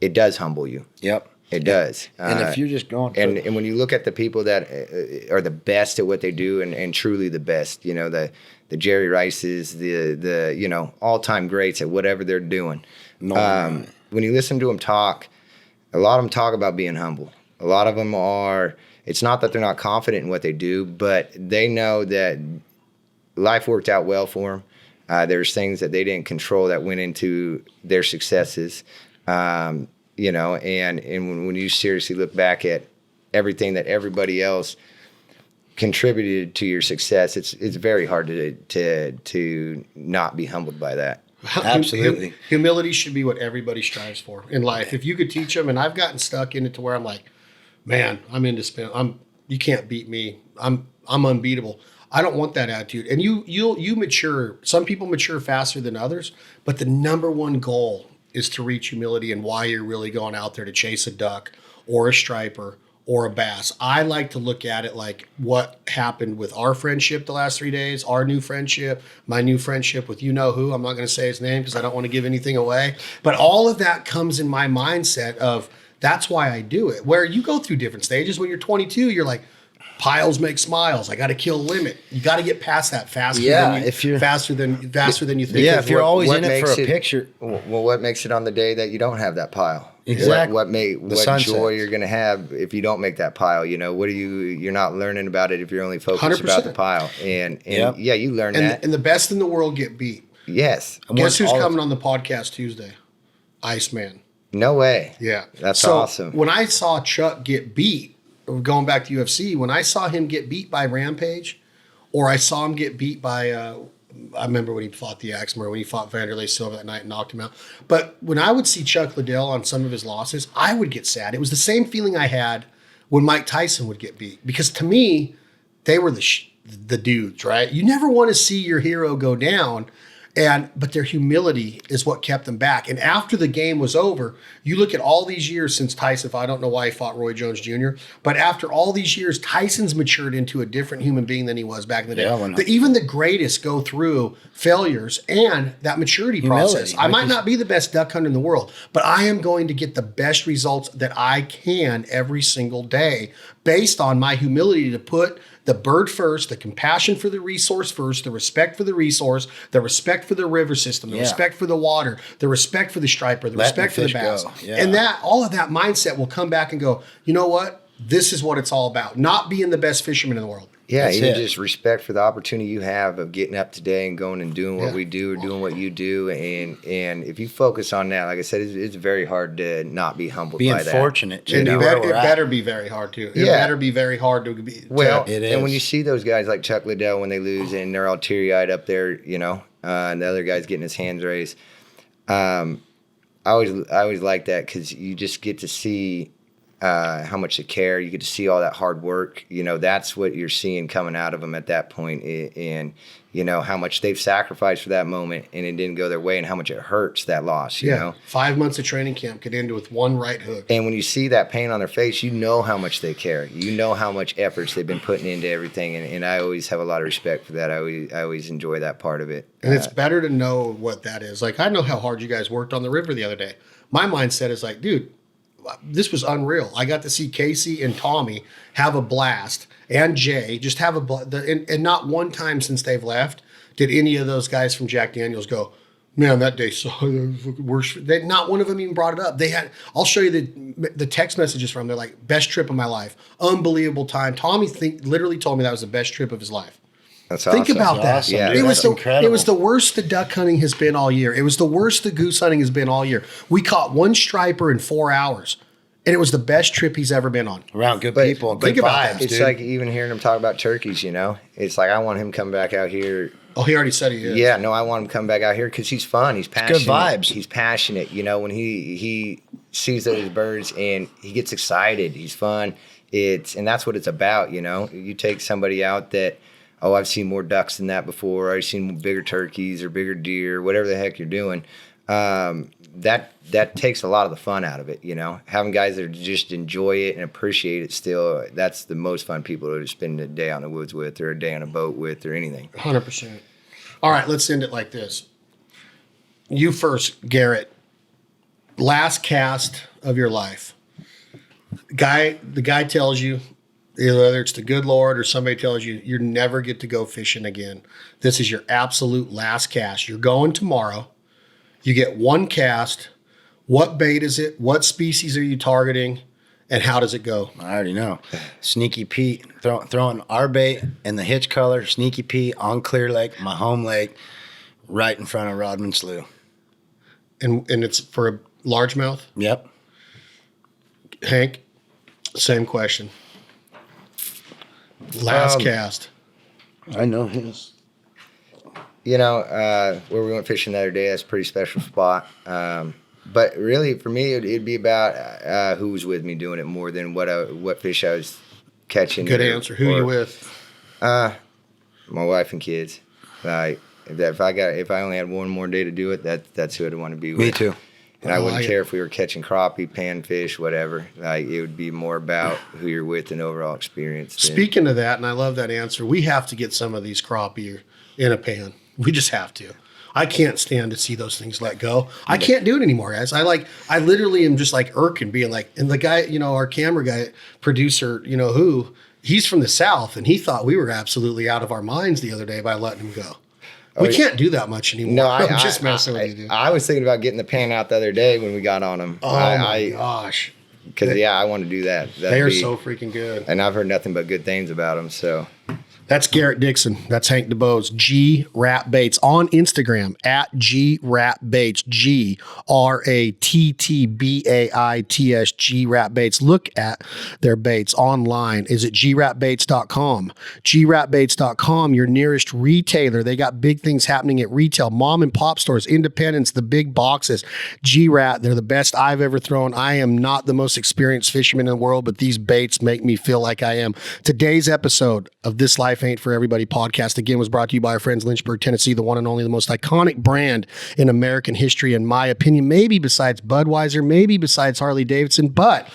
it does humble you. Yep. It does. And if you're just going for and when you look at the people that are the best at what they do and truly the best, you know, the Jerry Rices, the you know, all-time greats at whatever they're doing. When you listen to them talk, a lot of them talk about being humble. A lot of them are, it's not that they're not confident in what they do, but they know that life worked out well for them. There's things that they didn't control that went into their successes. You know, and when you seriously look back at everything that everybody else contributed to your success, it's very hard to not be humbled by that. Absolutely. Humility should be what everybody strives for in life. If you could teach them, and I've gotten stuck in it to where I'm like, man, I'm indispensable. You can't beat me. I'm unbeatable. I don't want that attitude. And you mature. Some people mature faster than others, but the number one goal is to reach humility and why you're really going out there to chase a duck or a striper or a bass. I like to look at it like what happened with our friendship the last 3 days, our new friendship, my new friendship with you know who. I'm not going to say his name because I don't want to give anything away. But all of that comes in my mindset of that's why I do it. Where you go through different stages. When you're 22, you're like, piles make smiles. I got to kill limit. You got to get past that faster. Yeah, faster than you think. Yeah, if you're always what in it for a makes picture. Well, what makes it on the day that you don't have that pile? Exactly. What sunset. joy you're going to have if you don't make that pile? You know, you're not learning about it if you're only focused 100%. about the pile. And Yep. yeah, you learn that. And the best in the world get beat. Yes. Guess who's coming on the podcast Tuesday? Iceman. No way. Yeah. That's so awesome. When I saw Chuck get beat, going back to UFC, when I saw him get beat by Rampage, or I saw him get beat by, I remember when he fought the Axemer, when he fought Vanderlei Silva that night and knocked him out. But when I would see Chuck Liddell on some of his losses, I would get sad. It was the same feeling I had when Mike Tyson would get beat. Because to me, they were the dudes, right? You never want to see your hero go down. But their humility is what kept them back. And after the game was over, you look at all these years since Tyson, I don't know why he fought Roy Jones Jr., but after all these years, Tyson's matured into a different human being than he was back in the day. Yeah, Even the greatest go through failures and that maturity process. I might not be the best duck hunter in the world, but I am going to get the best results that I can every single day based on my humility to put the bird first, the compassion for the resource first, the respect for the resource, the respect for the river system, the respect for the water, the respect for the striper, the respect for the bass. Yeah. And all of that mindset will come back and go, you know what? This is what it's all about. Not being the best fisherman in the world. Yeah, That's even it. just respect for the opportunity you have of getting up today and going and doing what we do or doing what you do. And if you focus on that, like I said, it's very hard to not be humbled Being by that. fortunate to And be it where we're at. better be very hard too. It Yeah. better be very hard to be. Well, It and when is. you see those guys like Chuck Liddell when they lose and they're all teary-eyed up there, you know, and the other guy's getting his hands raised, I always like that because you just get to see how much they care. You get to see all that hard work. You know, that's what you're seeing coming out of them at that point, and you know how much they've sacrificed for that moment, and it didn't go their way, and how much it hurts that loss. You know, 5 months of training camp could end with one right hook. and when you see that pain on their face, you know how much they care. You know how much efforts they've been putting into everything, and I always have a lot of respect for that. I always enjoy that part of it. And it's better to know what that is. Like, I know how hard you guys worked on the river the other day. My mindset is like, dude, this was unreal. I got to see Casey and Tommy have a blast, and Jay just have a blast. And not one time since they've left did any of those guys from Jack Daniels go, man, that day so worse. Not one of them even brought it up. They had. I'll show you the text messages from. They're like, best trip of my life, unbelievable time. Tommy literally told me that was the best trip of his life. That's Think awesome. about that. awesome, Yeah. dude. It was That's incredible. It was the worst the duck hunting has been all year. It was the worst the goose hunting has been all year. We caught one striper in 4 hours, and it was the best trip he's ever been on. Around good But people and think good about vibes, that. It's dude. like even hearing him talk about turkeys, you know? It's like I want him to come back out here. Oh, he already said he is. Yeah, no, I want him to come back out here because he's fun. He's passionate. vibes. He's passionate. You know, when he sees those birds and he gets excited, he's fun. And that's what it's about, you know? You take somebody out that, oh, I've seen more ducks than that before. I've seen bigger turkeys or bigger deer, whatever the heck you're doing. That takes a lot of the fun out of it, you know. Having guys that just enjoy it and appreciate it still, that's the most fun people to spend a day on the woods with or a day on a boat with or anything. 100%. All right, let's end it like this. You first, Garrett. last cast of your life. The guy tells you, whether it's the good Lord or somebody tells you, you never get to go fishing again. This is your absolute last cast. You're going tomorrow. You get one cast. What bait is it? What species are you targeting? And how does it go? I already know. Sneaky Pete, throwing our bait in the hitch color, Sneaky Pete on Clear Lake, my home lake, right in front of Rodman Slough. And it's for a largemouth? Yep. Hank, same question. Last cast. I know his. You know, where we went fishing the other day, that's a pretty special spot. But really, for me, it'd be about who was with me doing it more than what fish I was catching. Good answer. Who you with? My wife and kids. Like if I only had one more day to do it, that's who I'd want to be with. Me too. And I wouldn't care if we were catching crappie, panfish, whatever. Like it would be more about who you're with and overall experience. Speaking of that, and I love that answer, we have to get some of these crappie in a pan. We just have to. I can't stand to see those things let go. I can't do it anymore, guys. I literally am just like irking, being like, and the guy, our camera guy, producer, he's from the South, and he thought we were absolutely out of our minds the other day by letting him go. We can't do that much anymore. No, I'm just messing with you, dude. I was thinking about getting the pan out the other day when we got on them. Oh, my gosh. Because, I want to do that. They are so freaking good. And I've heard nothing but good things about them, so... That's Garrett Dixon. That's Hank DeBose. G-Ratt Baits on Instagram at G-Ratt Baits. G-R-A-T-T-B-A-I-T-S. G-Ratt Baits. Look at their baits online. Is it grattbaits.com? grattbaits.com, your nearest retailer. They got big things happening at retail. Mom and pop stores, independents, the big boxes. G-Ratt, they're the best I've ever thrown. I am not the most experienced fisherman in the world, but these baits make me feel like I am. Today's episode of This Life Ain't For Everybody podcast, again, was brought to you by our friends Lynchburg, Tennessee, the one and only, the most iconic brand in American history, in my opinion, maybe besides Budweiser, maybe besides Harley Davidson, but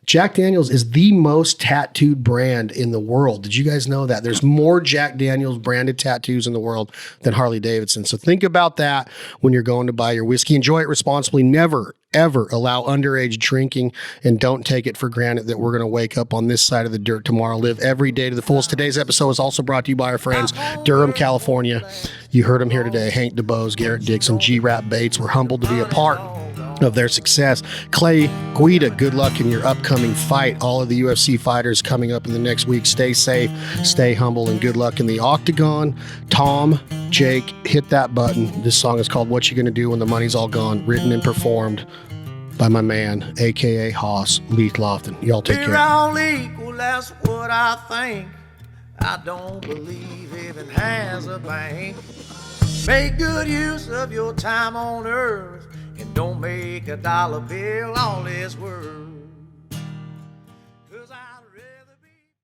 Jack Daniels is the most tattooed brand in the world. Did you guys know that? There's more Jack Daniels branded tattoos in the world than Harley Davidson. So think about that when you're going to buy your whiskey. Enjoy it responsibly. Never, ever allow underage drinking, and don't take it for granted that we're going to wake up on this side of the dirt tomorrow. Live every day to the fullest. Today's episode is also brought to you by our friends, Durham, California. You heard them here today. Hank DeBose, Garrett Dixon, G-Ratt Baits. We're humbled to be a part of their success. Clay Guida, good luck in your upcoming fight. All of the UFC fighters coming up in the next week. Stay safe, stay humble, and good luck in the octagon. Tom, Jake, hit that button. This song is called What You Gonna Do When the Money's All Gone, written and performed by my man, a.k.a. Haas, Leith Lofton. Y'all take care. We're all equal, that's what I think. I don't believe heaven has a bank. Make good use of your time on earth, and don't make a dollar bill all it's worth.